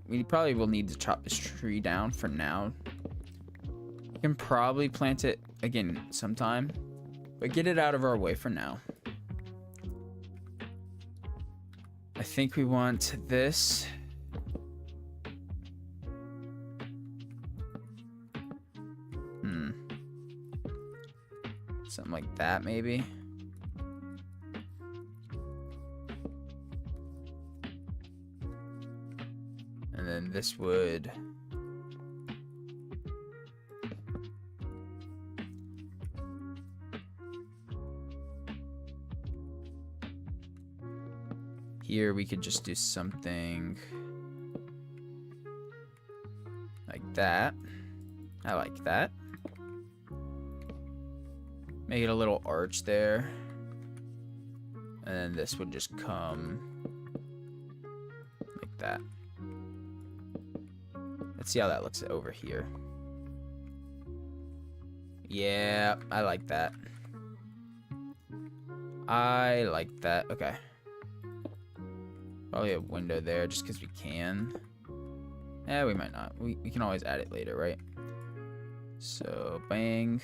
we probably will need to chop this tree down for now. We can probably plant it again sometime, but get it out of our way for now. I think we want this. Something like that, maybe. And then this would... Here we could just do something like that. I like that. Make it a little arch there. And then this would just come like that. Let's see how that looks over here. Yeah, I like that. I like that. Okay. Probably a window there just because we can. Yeah, we might not. We can always add it later, right? So, bang.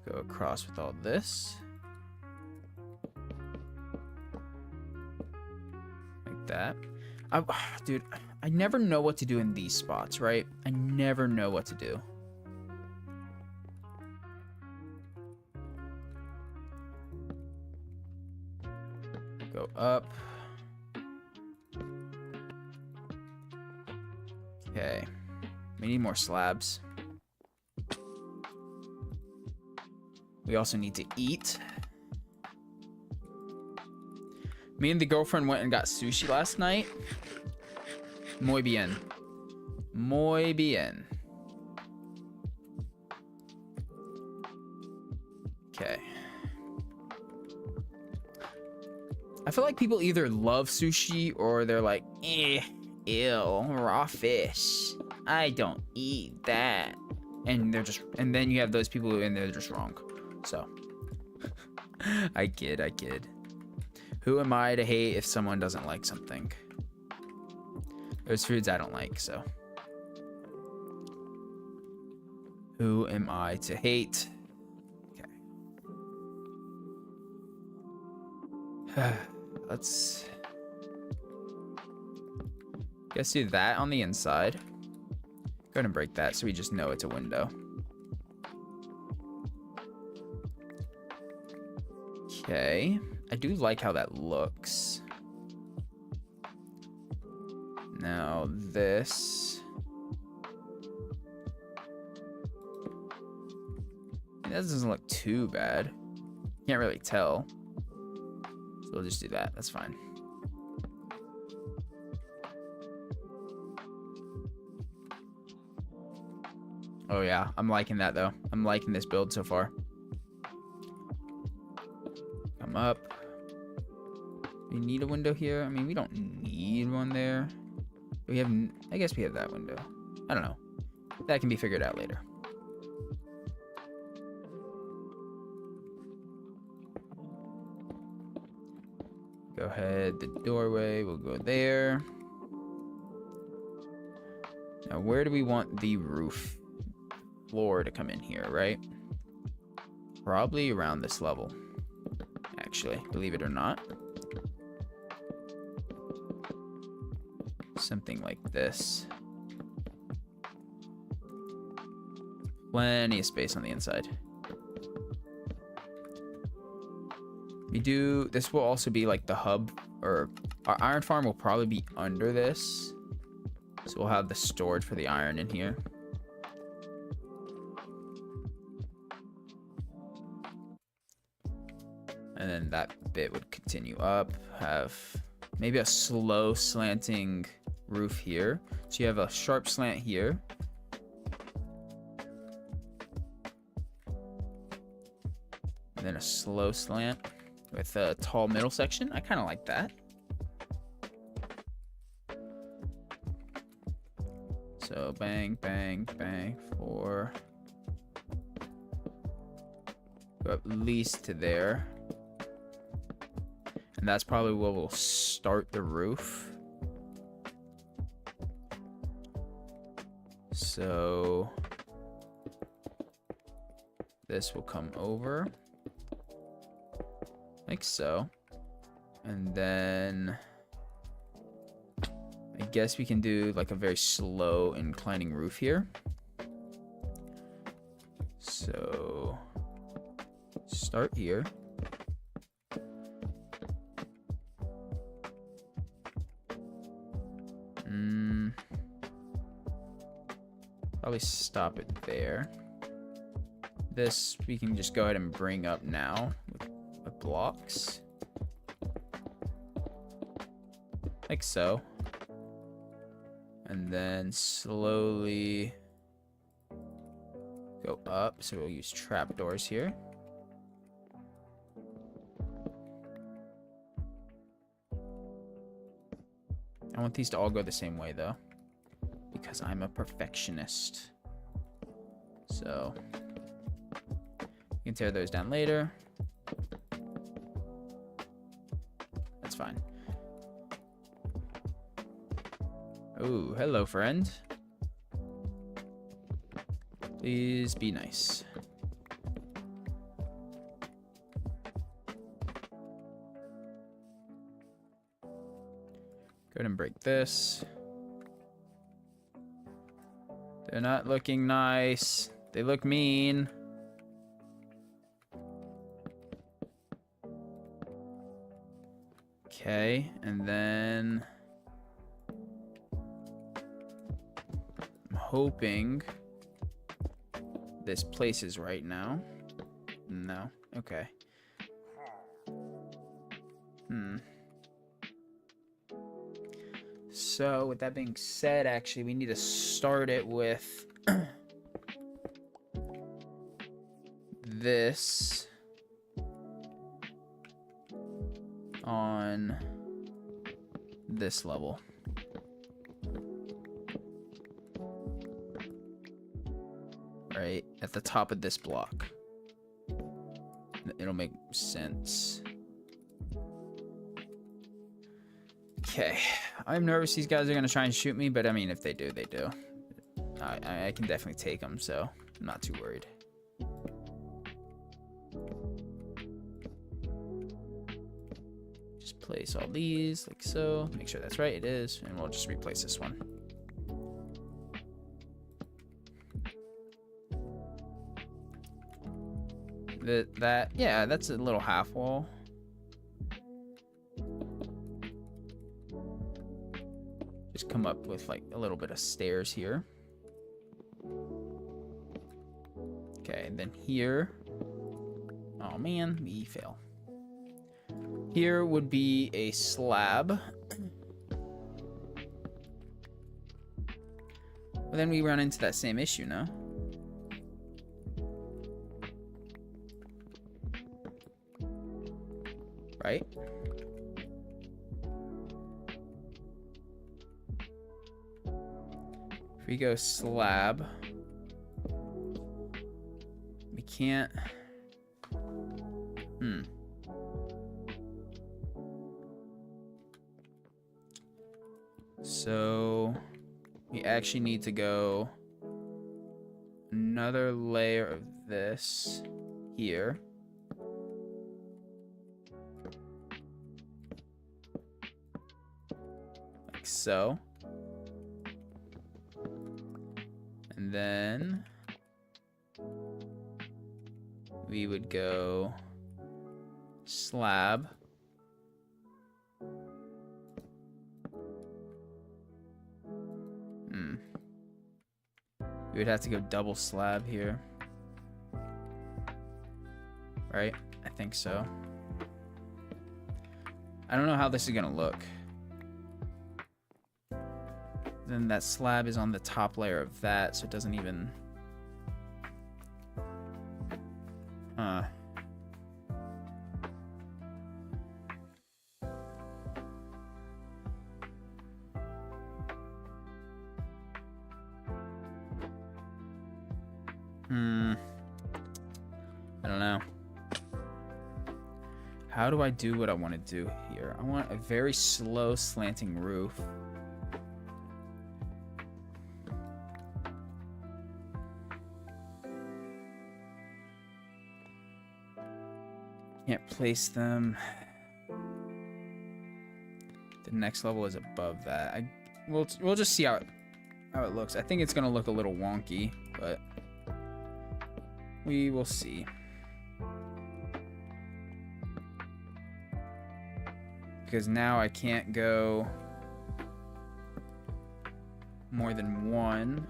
Go across with all this. Like that. Dude, I never know what to do in these spots, right? I never know what to do. Go up. Okay. We need more slabs. We also need to eat. Me and the girlfriend went and got sushi last night. Muy bien. Muy bien. Okay. I feel like people either love sushi or they're like, ew, raw fish. I don't eat that. And then you have those people who, and they're just wrong. So, I kid. Who am I to hate if someone doesn't like something? There's foods I don't like, so. Who am I to hate? Okay. Let's... Guess do that on the inside. Go ahead and break that so we just know it's a window. Okay, I do like how that looks. Now this. That doesn't look too bad. Can't really tell. So we'll just do that, that's fine. Oh yeah, I'm liking that though. I'm liking this build so far. Come up. We need a window here. I mean, we don't need one there. We have, I guess we have that window. I don't know. That can be figured out later. Go ahead, the doorway will go there. Now, where do we want the roof floor to come in here, right? Probably around this level. Actually, believe it or not. Something like this. Plenty of space on the inside. This will also be like the hub, or our iron farm will probably be under this. So we'll have the storage for the iron in here. And then that bit would continue up, have maybe a slow slanting roof here. So you have a sharp slant here. And then a slow slant with a tall middle section. I kind of like that. So bang, bang, bang, 4. Go at least to there. And And that's probably where we'll start the roof. So this will come over like so. And then I guess we can do like a very slow inclining roof here. So start here. Probably stop it there. This we can just go ahead and bring up now with blocks. Like so. And then slowly go up. So we'll use trapdoors here. I want these to all go the same way though, because I'm a perfectionist. So you can tear those down later. That's fine. Oh, hello, friend. Please be nice. Go ahead and break this. They're not looking nice. They look mean. Okay, and then I'm hoping this places right now. No. Okay. So with that being said, actually we need to start it with this on this level. Right at the top of this block. It'll make sense. Okay, I'm nervous these guys are gonna try and shoot me, but I mean, if they do, they do. I can definitely take them, so I'm not too worried. Just place all these like so. Make sure that's right, it is, and we'll just replace this one. Yeah, that's a little half wall. Just come up with like a little bit of stairs here. Okay, and then here. Oh man, we fail. Here would be a slab. Well, then we run into that same issue, no? Right? If we go slab, we can't. So we actually need to go another layer of this here. Like so. And then we would go slab. We would have to go double slab here. Right? I think so. I don't know how this is gonna look. Then that slab is on the top layer of that, so it doesn't even... I don't know. How do I do what I want to do here? I want a very slow slanting roof. Can't place them. The next level is above that. We'll just see how it looks. I think it's gonna look a little wonky, but we will see. Because now I can't go more than one,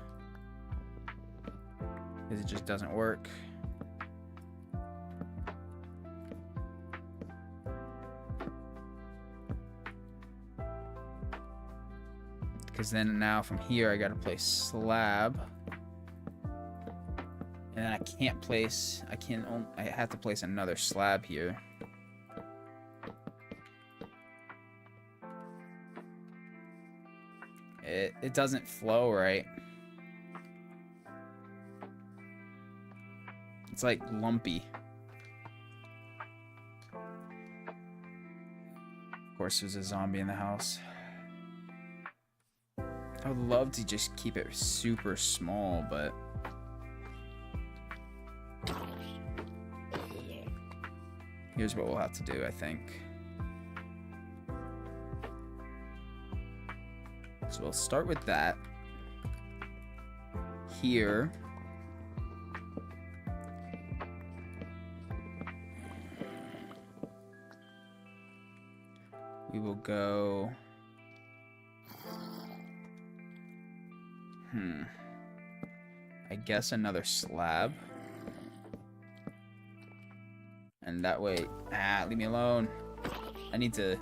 because it just doesn't work. Because then now from here I gotta place slab, and then I can't place. I have to place another slab here. It doesn't flow right. It's like lumpy. Of course, there's a zombie in the house. I would love to just keep it super small, but here's what we'll have to do, I think. So we'll start with that. Here. We will go... I guess another slab. And that way... leave me alone. I need to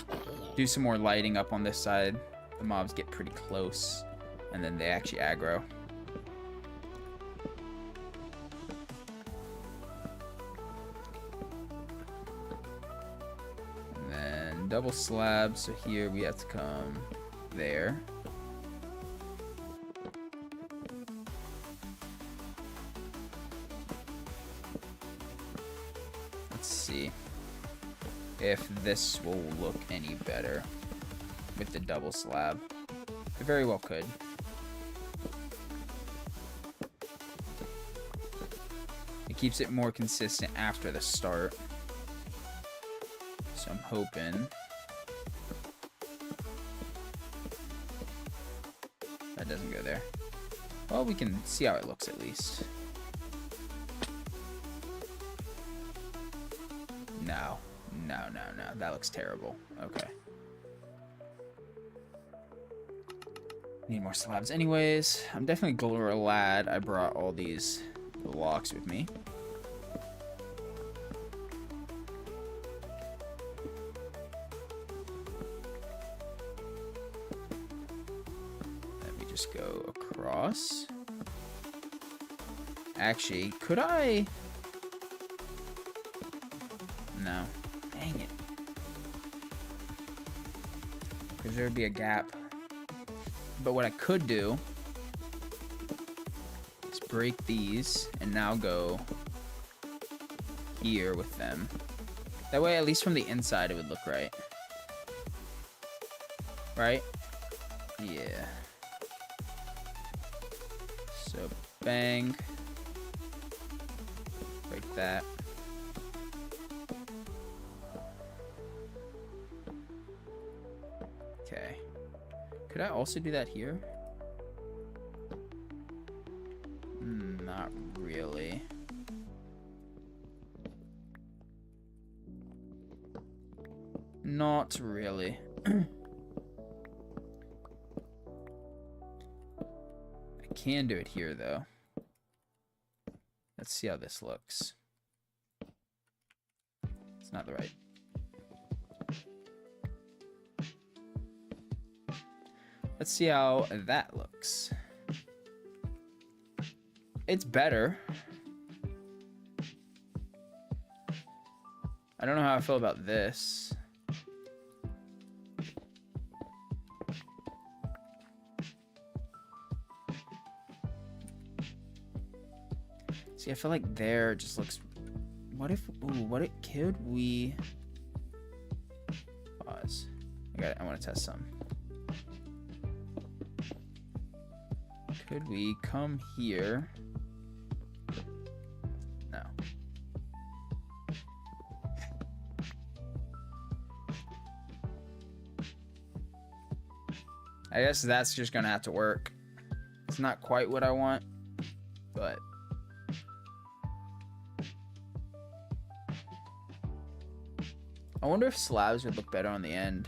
do some more lighting up on this side. The mobs get pretty close, and then they actually aggro. And then double slab, so here we have to come there. Let's see if this will look any better with the double slab. It very well could. It keeps it more consistent after the start. So I'm hoping that doesn't go there. Well, we can see how it looks at least. No. That looks terrible. Okay. Need more slabs anyways. I'm definitely glad I brought all these blocks with me. Let me just go across. Actually, could I? No. Dang it. Because there would be a gap. But what I could do is break these and now go here with them. That way, at least from the inside, it would look right. Right? Yeah. So, bang. Break that. Okay. Could I also do that here? Not really. Not really. I can do it here, though. Let's see how this looks. It's not the right. Let's see how that looks. It's better. I don't know how I feel about this. See, I feel like there just looks... What if... Ooh, could we... I want to test some. Could we come here? No. I guess that's just gonna have to work. It's not quite what I want, but I wonder if slabs would look better on the end.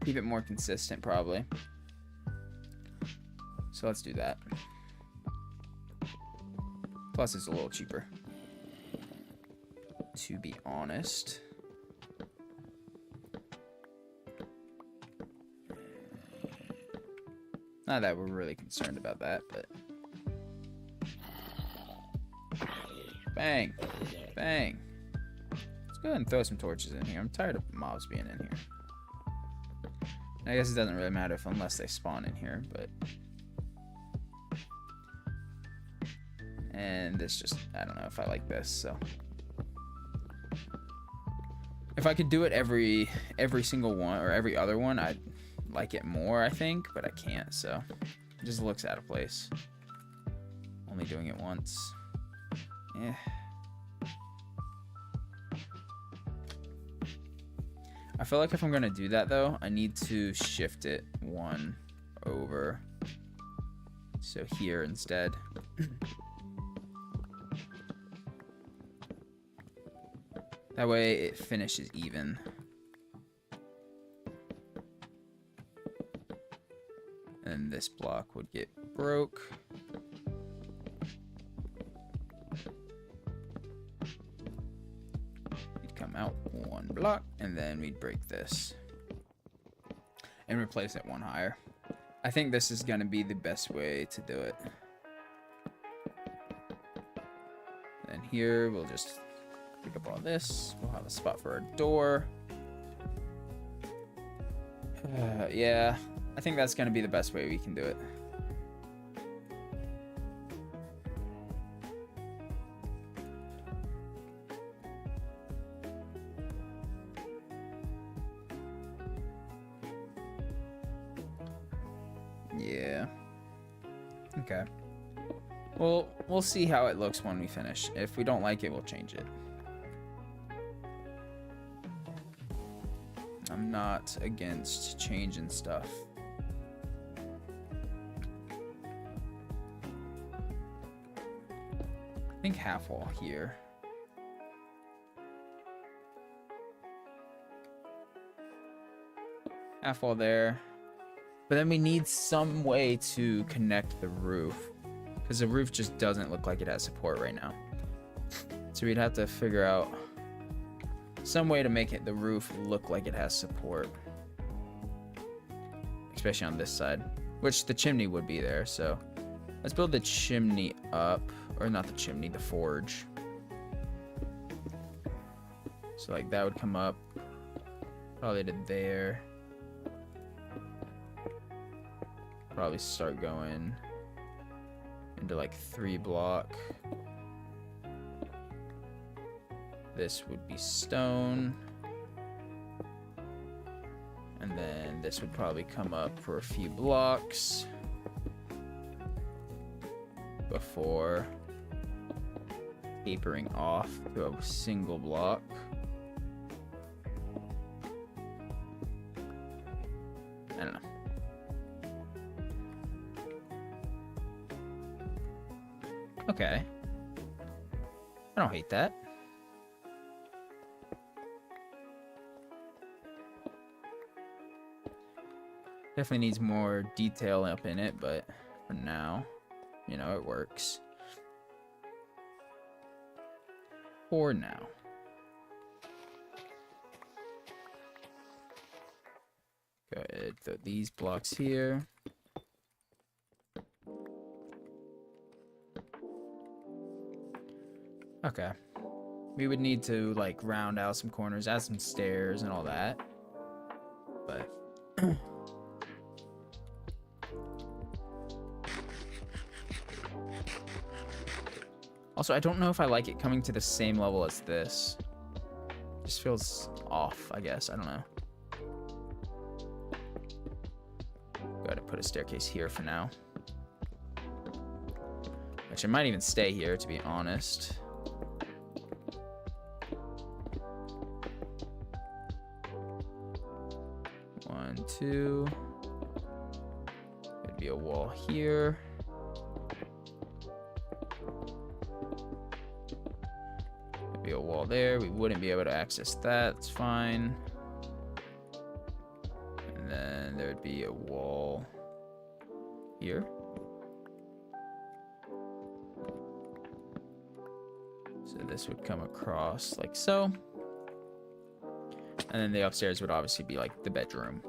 Keep it more consistent, probably. So let's do that. Plus, it's a little cheaper, to be honest. Not that we're really concerned about that, but... Bang! Bang! Let's go ahead and throw some torches in here. I'm tired of mobs being in here. I guess it doesn't really matter unless they spawn in here, but... And this just, I don't know if I like this, so. If I could do it every single one, or every other one, I'd like it more, I think, but I can't, so. It just looks out of place. Only doing it once. Eh. I feel like if I'm gonna do that, though, I need to shift it one over. So here instead. That way it finishes even. And this block would get broke. We'd come out one block, and then we'd break this. And replace it one higher. I think this is gonna be the best way to do it. Then here, we'll just pick up all this. We'll have a spot for our door. Yeah, I think that's gonna be the best way we can do it. Yeah. Okay. Well, we'll see how it looks when we finish. If we don't like it, we'll change it. I'm not against changing stuff. I think half wall here. Half wall there. But then we need some way to connect the roof, because the roof just doesn't look like it has support right now. So we'd have to figure out some way to make it the roof look like it has support, especially on this side, which the chimney would be there. So let's build the chimney up, or not the chimney, the forge. So like that would come up probably to there. Probably start going into like 3 block. This would be stone. And then this would probably come up for a few blocks before tapering off to a single block. I don't know. Okay. I don't hate that. Definitely needs more detail up in it, but for now, you know, it works. For now. Go ahead, throw these blocks here. Okay. We would need to like round out some corners, add some stairs and all that. But also, I don't know if I like it coming to the same level as this. Just feels off, I guess. I don't know. Go ahead and put a staircase here for now. Which I might even stay here, to be honest. One, two. There'd be a wall here. There'd be a wall there. We wouldn't be able to access that. It's fine. And then there'd be a wall here. So this would come across like so. And then the upstairs would obviously be like the bedroom.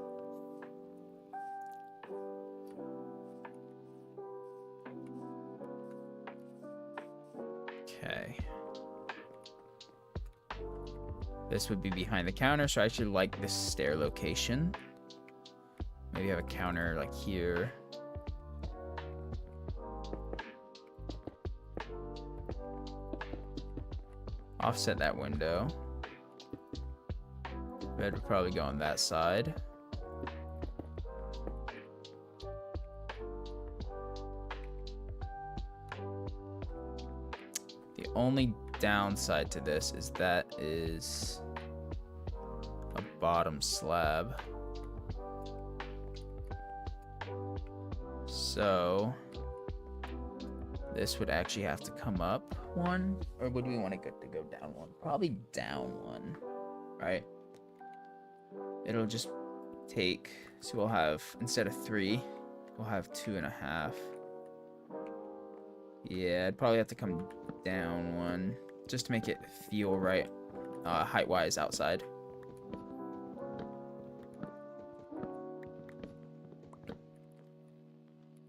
Okay. This would be behind the counter, so I actually like this stair location. Maybe have a counter like here. Offset that window. Bed would probably go on that side. The only downside to this is that is a bottom slab. So this would actually have to come up one, or would we want it to go down one? Probably down one, right? It'll just take, so we'll have, instead of 3, we'll have 2.5. Yeah, I'd probably have to come down one just to make it feel right, height-wise outside.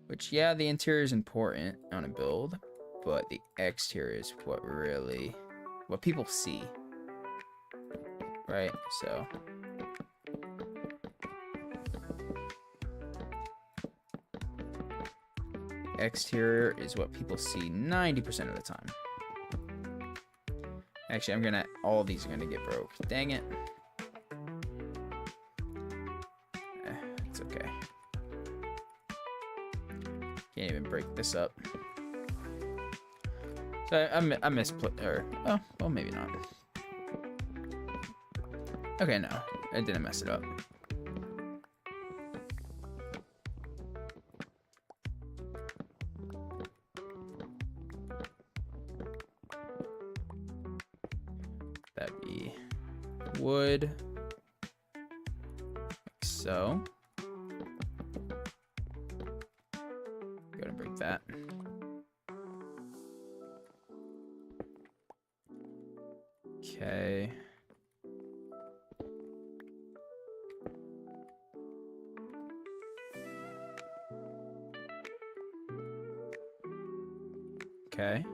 Which, yeah, the interior is important on a build, but the exterior is what really, what people see, right? So exterior is what people see 90% of the time. Actually, all these are gonna get broke. Dang it. It's okay. Can't even break this up. So I misplayed, or, oh, well, maybe not. Okay, no, I didn't mess it up. That'd be wood, like so. Go to break that. Okay. Okay.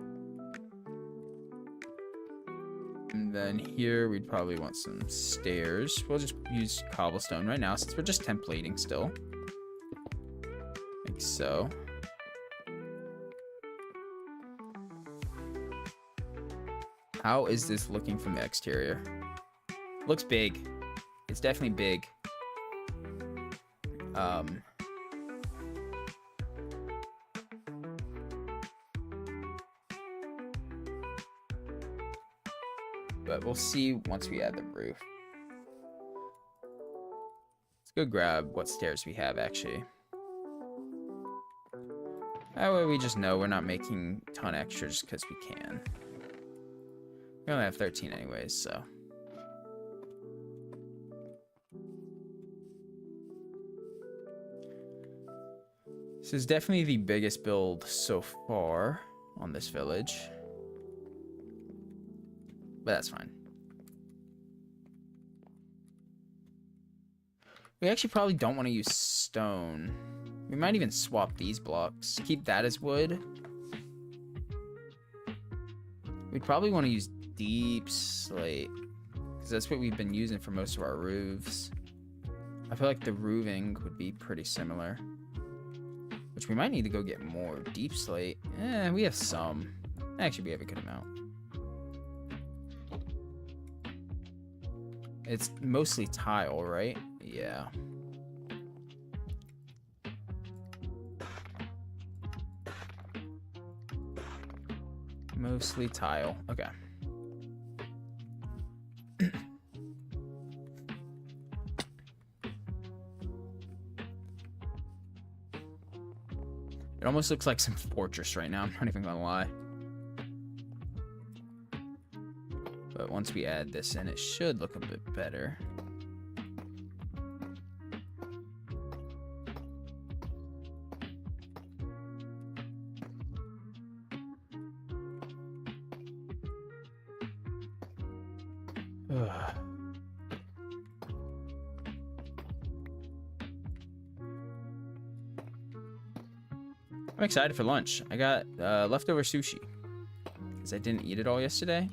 And then here we'd probably want some stairs. We'll just use cobblestone right now since we're just templating still. Like so. How is this looking from the exterior? Looks big. It's definitely big. But we'll see once we add the roof. Let's go grab what stairs we have, actually. That way we just know we're not making a ton extra just because we can. We only have 13 anyways, so. This is definitely the biggest build so far on this village. But that's fine. We actually probably don't want to use stone. We might even swap these blocks. Keep that as wood. We'd probably want to use deep slate, because that's what we've been using for most of our roofs. I feel like the roofing would be pretty similar. Which we might need to go get more. Deep slate. We have some. Actually, we have a good amount. It's mostly tile, right? Yeah. Mostly tile. Okay. It almost looks like some fortress right now. I'm not even gonna lie. But once we add this in, it should look a bit better. Ugh. I'm excited for lunch. I got leftover sushi because I didn't eat it all yesterday.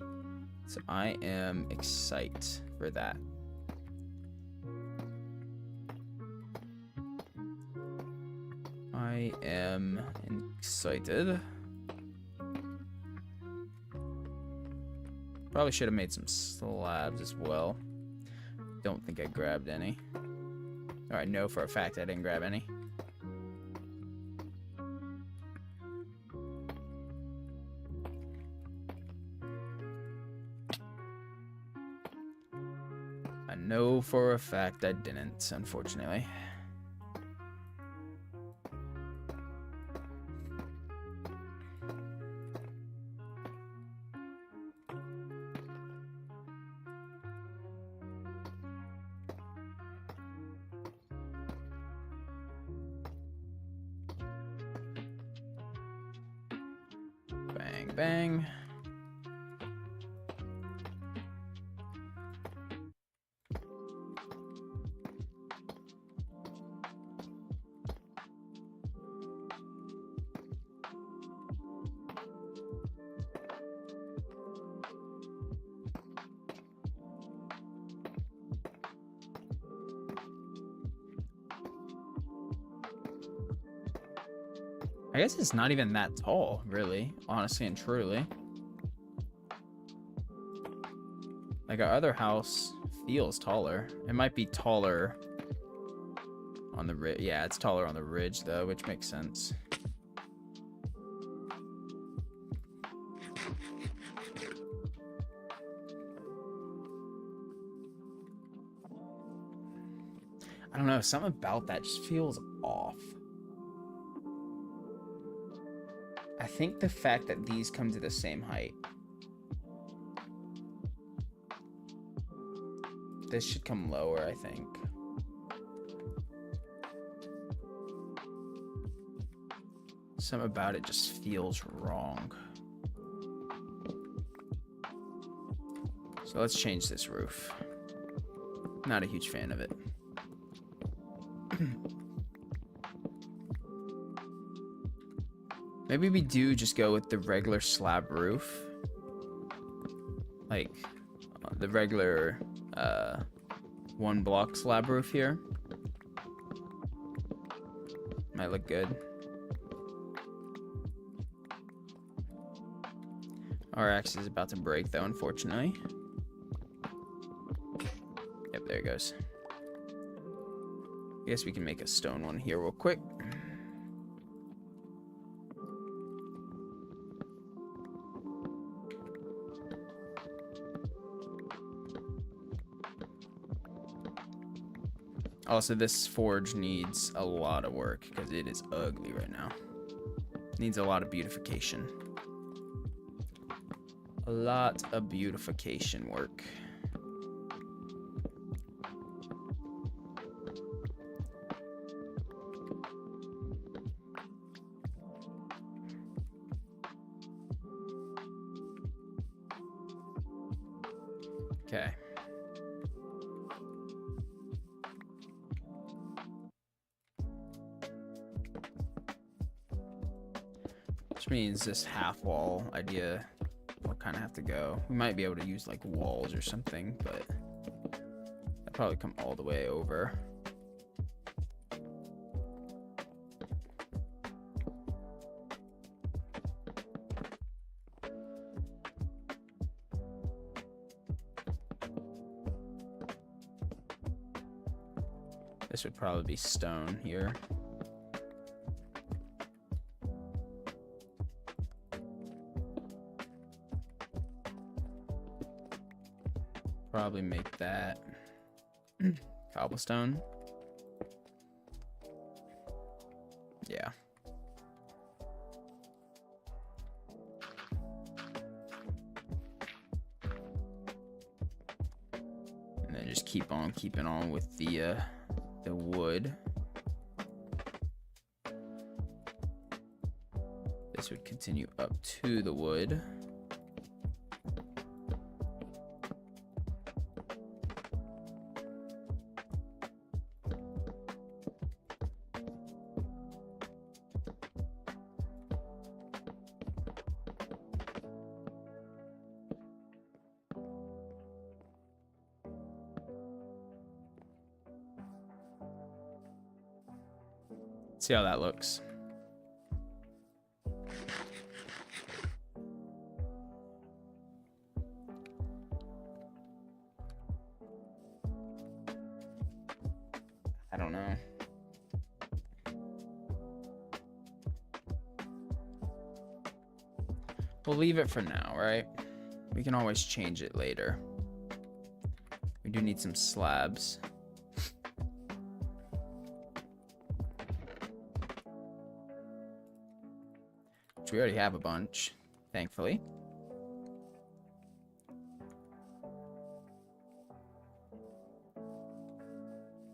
So I am excited for that. I am excited. Probably should have made some slabs as well. Don't think I grabbed any. Or I know for a fact I didn't grab any. I know for a fact I didn't, unfortunately. Bang, bang. I guess it's not even that tall, really, honestly and truly. Like our other house feels taller. It might be taller on the ridge. Yeah, it's taller on the ridge though, which makes sense. I don't know, something about that just feels off. I think the fact that these come to the same height. This should come lower, I think. Something about it just feels wrong. So let's change this roof. Not a huge fan of it. Maybe we do just go with the regular slab roof. Like the regular 1 block slab roof here. Might look good. Our axe is about to break though, unfortunately. Yep, there it goes. I guess we can make a stone one here real quick. Also, this forge needs a lot of work because it is ugly right now. Needs a lot of beautification. A lot of beautification work. Okay. Which means this half wall idea will kind of have to go. We might be able to use like walls or something, but that'll probably come all the way over. This would probably be stone here. Probably make that cobblestone. Yeah. And then just keep on keeping on with the wood. This would continue up to the wood. See how that looks. I don't know. We'll leave it for now, right? We can always change it later. We do need some slabs. Which we already have a bunch, thankfully.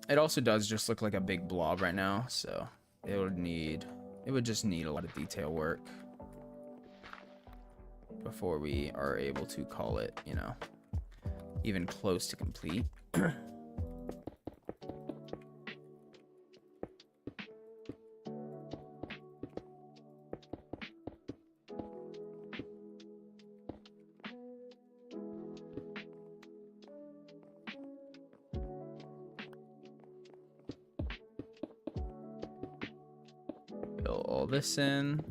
It also does just look like a big blob right now, so it would just need a lot of detail work before we are able to call it, you know, even close to complete. Fill all this in.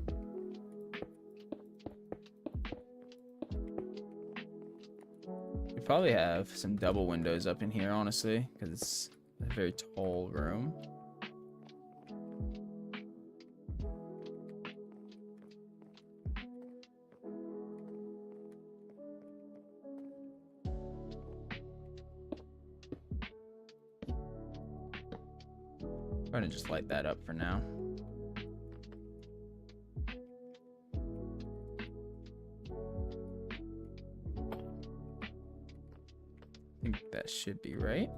We probably have some double windows up in here, honestly, because it's a very tall room. I'm going to just light that up for now. I think that should be right.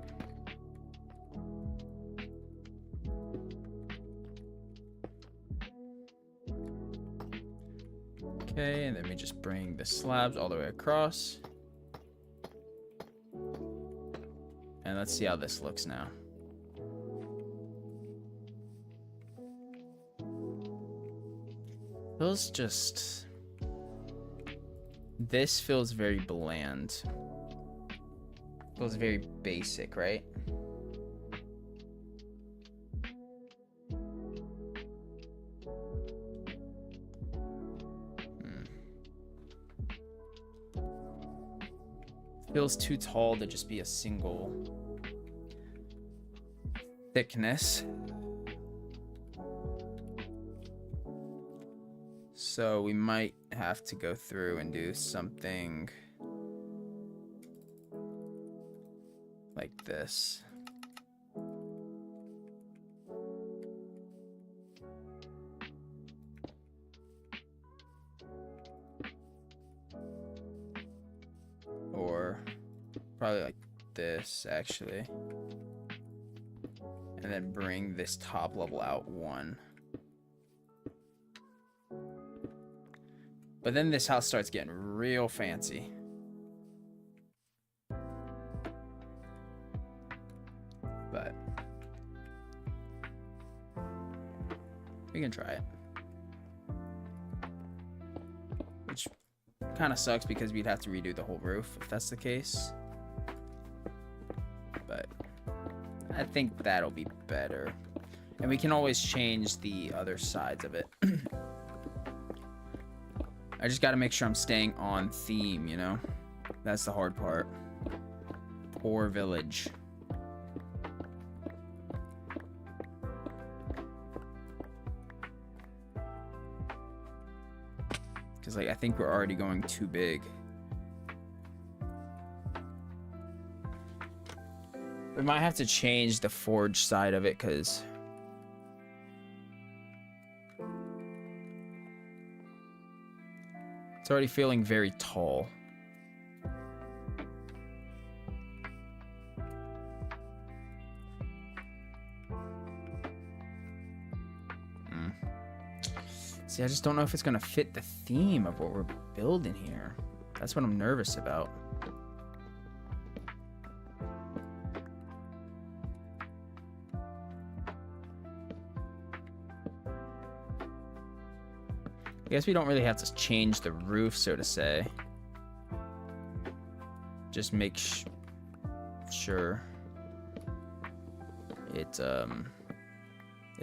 Okay, and then we just bring the slabs all the way across. And let's see how this looks now. Feels just... This feels very bland. Feels very basic, right? Feels too tall to just be a single thickness. So we might have to go through and do something like this. Or probably like this, actually. And then bring this top level out one. But then this house starts getting real fancy. But we can try it. Which kind of sucks because we'd have to redo the whole roof if that's the case. But I think that'll be better. And we can always change the other sides of it. I just got to make sure I'm staying on theme, you know? That's the hard part. Poor village. Because, like, I think we're already going too big. We might have to change the forge side of it because it's already feeling very tall. See, I just don't know if it's gonna fit the theme of what we're building here. That's what I'm nervous about. I guess we don't really have to change the roof, so to say. Just make sure it'd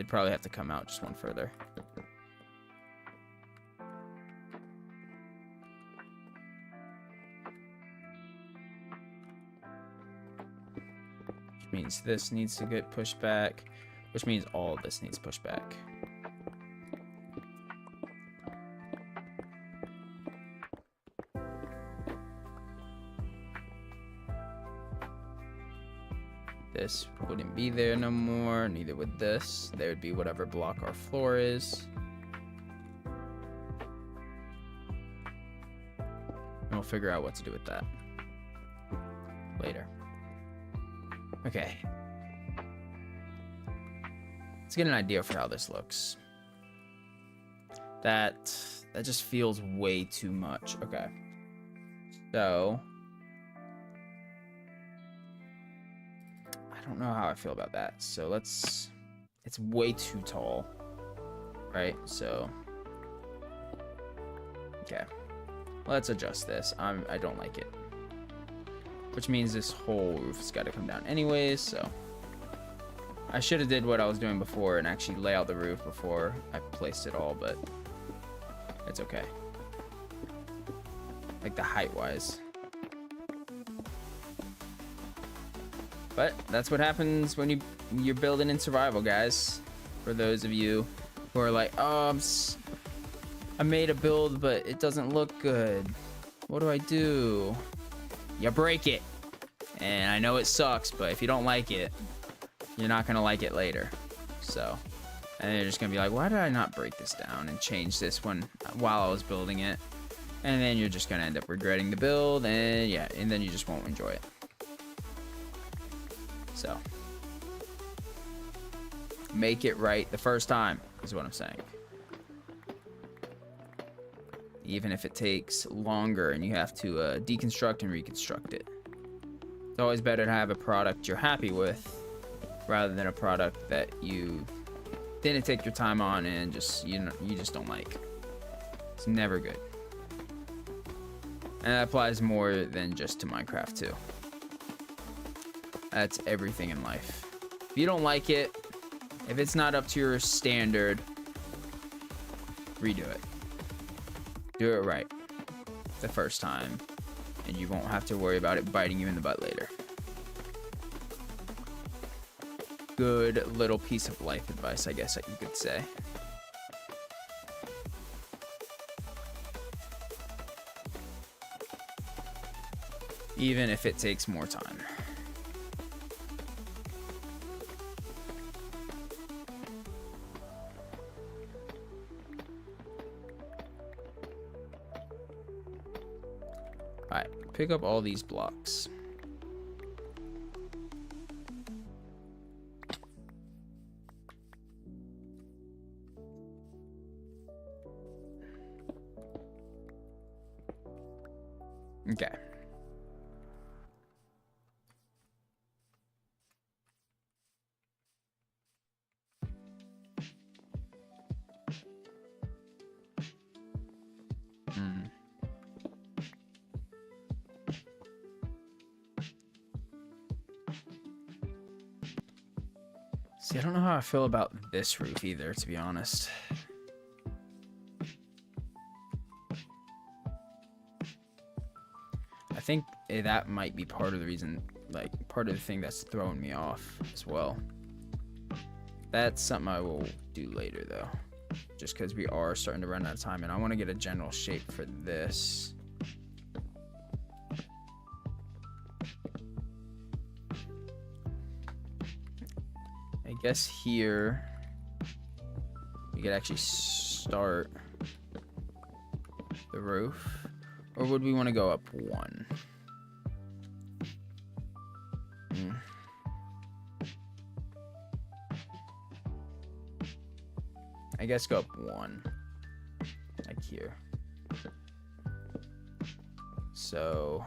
probably have to come out just one further. Which means this needs to get pushed back, which means all of this needs pushed back. This wouldn't be there no more, neither would this. There would be whatever block our floor is. And we'll figure out what to do with that later. Okay. Let's get an idea for how this looks. That just feels way too much. Okay. So I don't know how I feel about that. So it's way too tall, right? So, okay, let's adjust this. I don't like it, which means this whole roof's got to come down anyways. So I should have did what I was doing before and actually lay out the roof before I placed it all, but it's okay. Like the height wise. But that's what happens when you're building in survival, guys. For those of you who are like, oh, I made a build, but it doesn't look good. What do I do? You break it. And I know it sucks, but if you don't like it, you're not gonna like it later. So, and you're just gonna be like, why did I not break this down and change this one while I was building it? And then you're just gonna end up regretting the build, and yeah, and then you just won't enjoy it. So, make it right the first time, is what I'm saying. Even if it takes longer and you have to deconstruct and reconstruct it. It's always better to have a product you're happy with rather than a product that you didn't take your time on and just, you just don't like. It's never good. And that applies more than just to Minecraft too. That's everything in life. If you don't like it, if it's not up to your standard, redo it. Do it right the first time, and you won't have to worry about it biting you in the butt later. Good little piece of life advice, I guess you could say. Even if it takes more time. Alright, pick up all these blocks. Okay. See, I don't know how I feel about this roof either, to be honest. I think that might be part of the reason, like, part of the thing that's throwing me off as well. That's something I will do later, though. Just because we are starting to run out of time, and I want to get a general shape for this. guess here we could actually start the roof. Or would we want to go up one? I guess go up one. Like here. So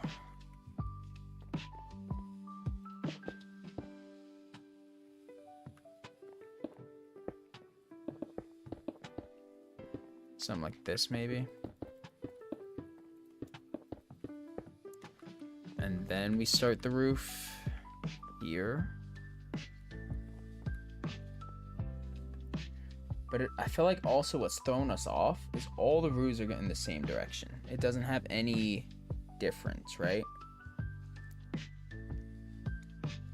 something like this maybe. And then we start the roof here. But I feel like also what's throwing us off is all the roofs are going in the same direction. It doesn't have any difference, right?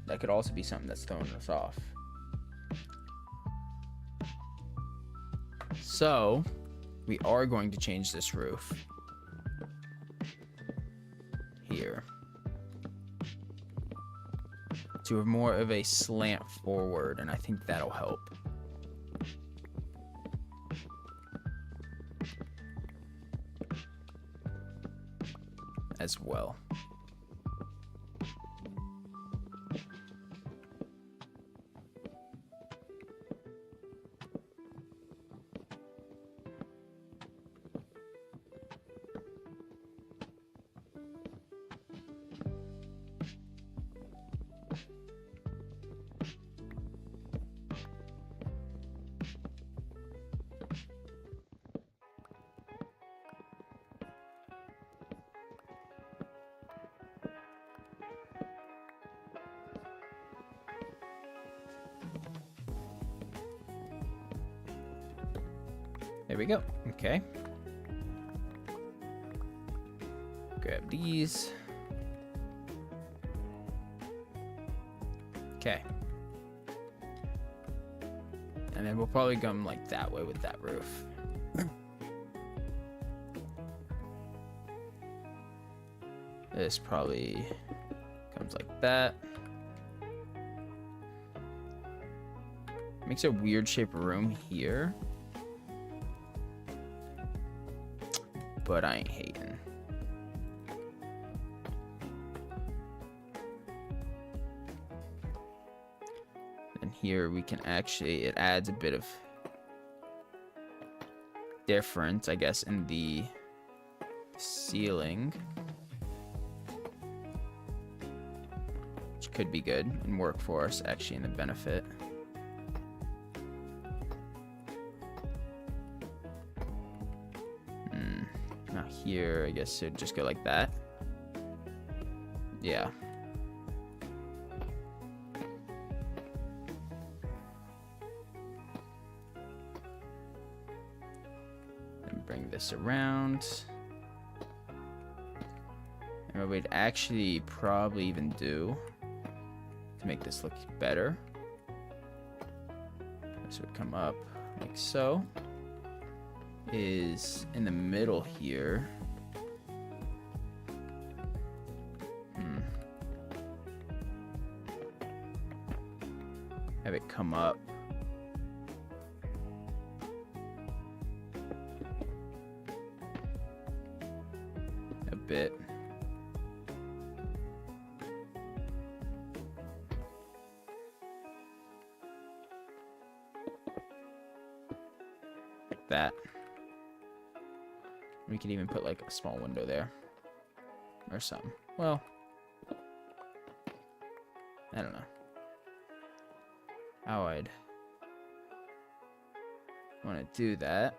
That could also be something that's throwing us off. So we are going to change this roof here to more of a slant forward, and I think that'll help. As well. There we go. Okay. Grab these. Okay. And then we'll probably come like that way with that roof. This probably comes like that. Makes a weird shape room here. But I ain't hating. And here we can actually, it adds a bit of difference, I guess, in the ceiling. Which could be good and work for us, actually, in the benefit. Here, I guess it'd just go like that. Yeah. And bring this around. And what we'd actually probably even do to make this look better, this would come up like so, is in the middle here. Have it come up a bit. Like that. We could even put like a small window there or something. Well, I don't know how I'd want to do that,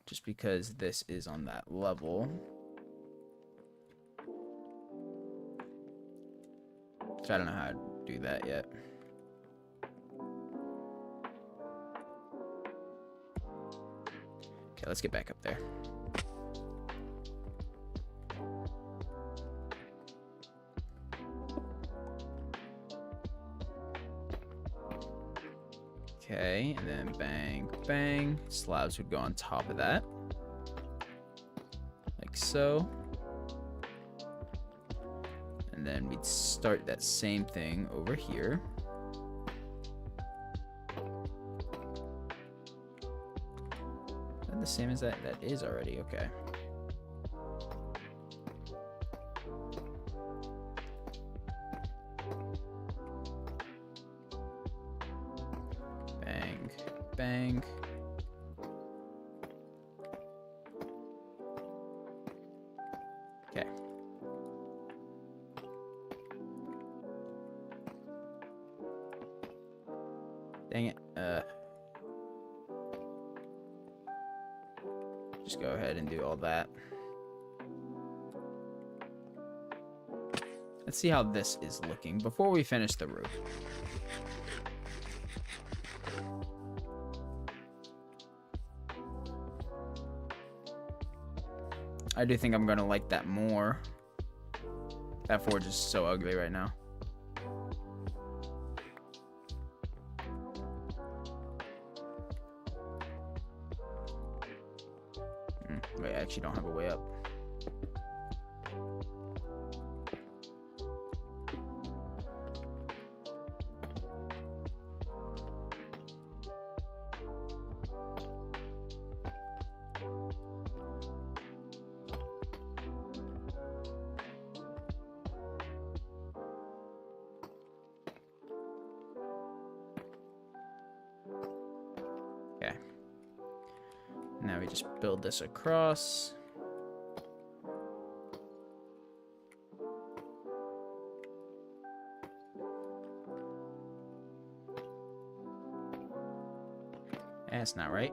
just because this is on that level. So I don't know how to do that yet. Okay, let's get back up there. Okay, and then bang, bang. Slabs would go on top of that. Like so. And And then we'd start that same thing over here. Is that the same as that? That is already, okay. Bang, bang. Okay. Dang it. Just go ahead and do all that. Let's see how this is looking before we finish the roof. I do think I'm gonna like that more. That forge is so ugly right now. Wait, I actually don't have a way up. Okay. Now we just build this across. That's not right.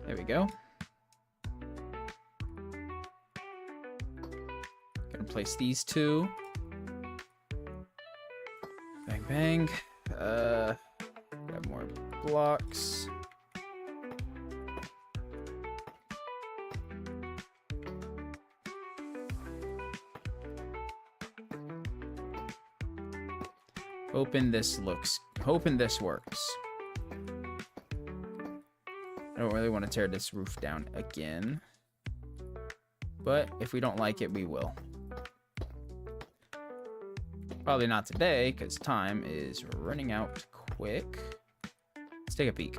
There we go. Gonna place these two. Bang, bang. Grab more blocks. Hoping this works. I don't really want to tear this roof down again, but if we don't like it, we will. Probably not today, because time is running out quick. Let's take a peek.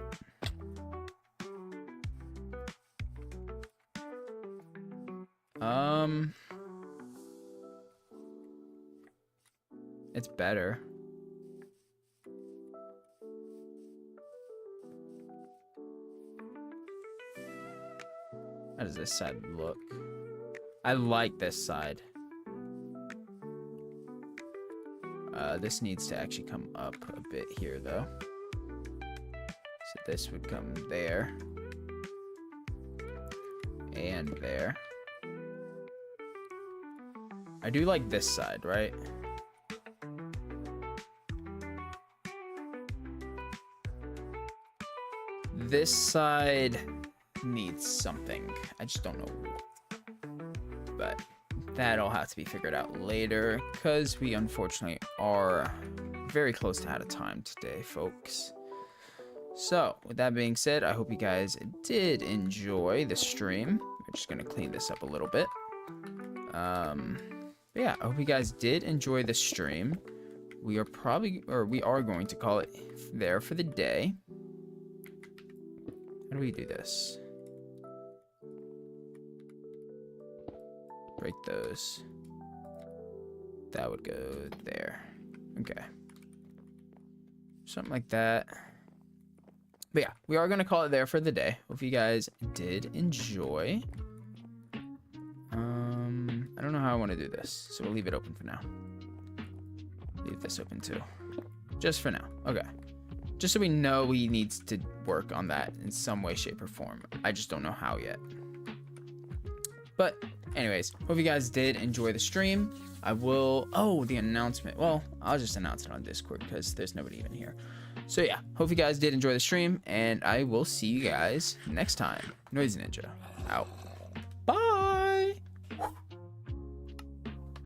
It's better. How does this side look? I like this side. This needs to actually come up a bit here, though. So this would come there. And there. I do like this side, right? This side needs something. I just don't know what. But that'll have to be figured out later, because we unfortunately are very close to out of time today, folks. So, with that being said, I hope you guys did enjoy the stream. We're just going to clean this up a little bit. But yeah, I hope you guys did enjoy the stream. We are going to call it there for the day. How do we do this? Break those. That would go there. Okay. Something like that. But yeah, we are going to call it there for the day. Hope you guys did enjoy. I don't know how I want to do this, so we'll leave it open for now. Leave this open too. Just for now. Okay. Just so we know he needs to work on that in some way, shape, or form. I just don't know how yet. But anyways, hope you guys did enjoy the stream. I will... Oh, the announcement. Well, I'll just announce it on Discord because there's nobody even here. So yeah, hope you guys did enjoy the stream, and I will see you guys next time. Noisy Ninja, out. Bye!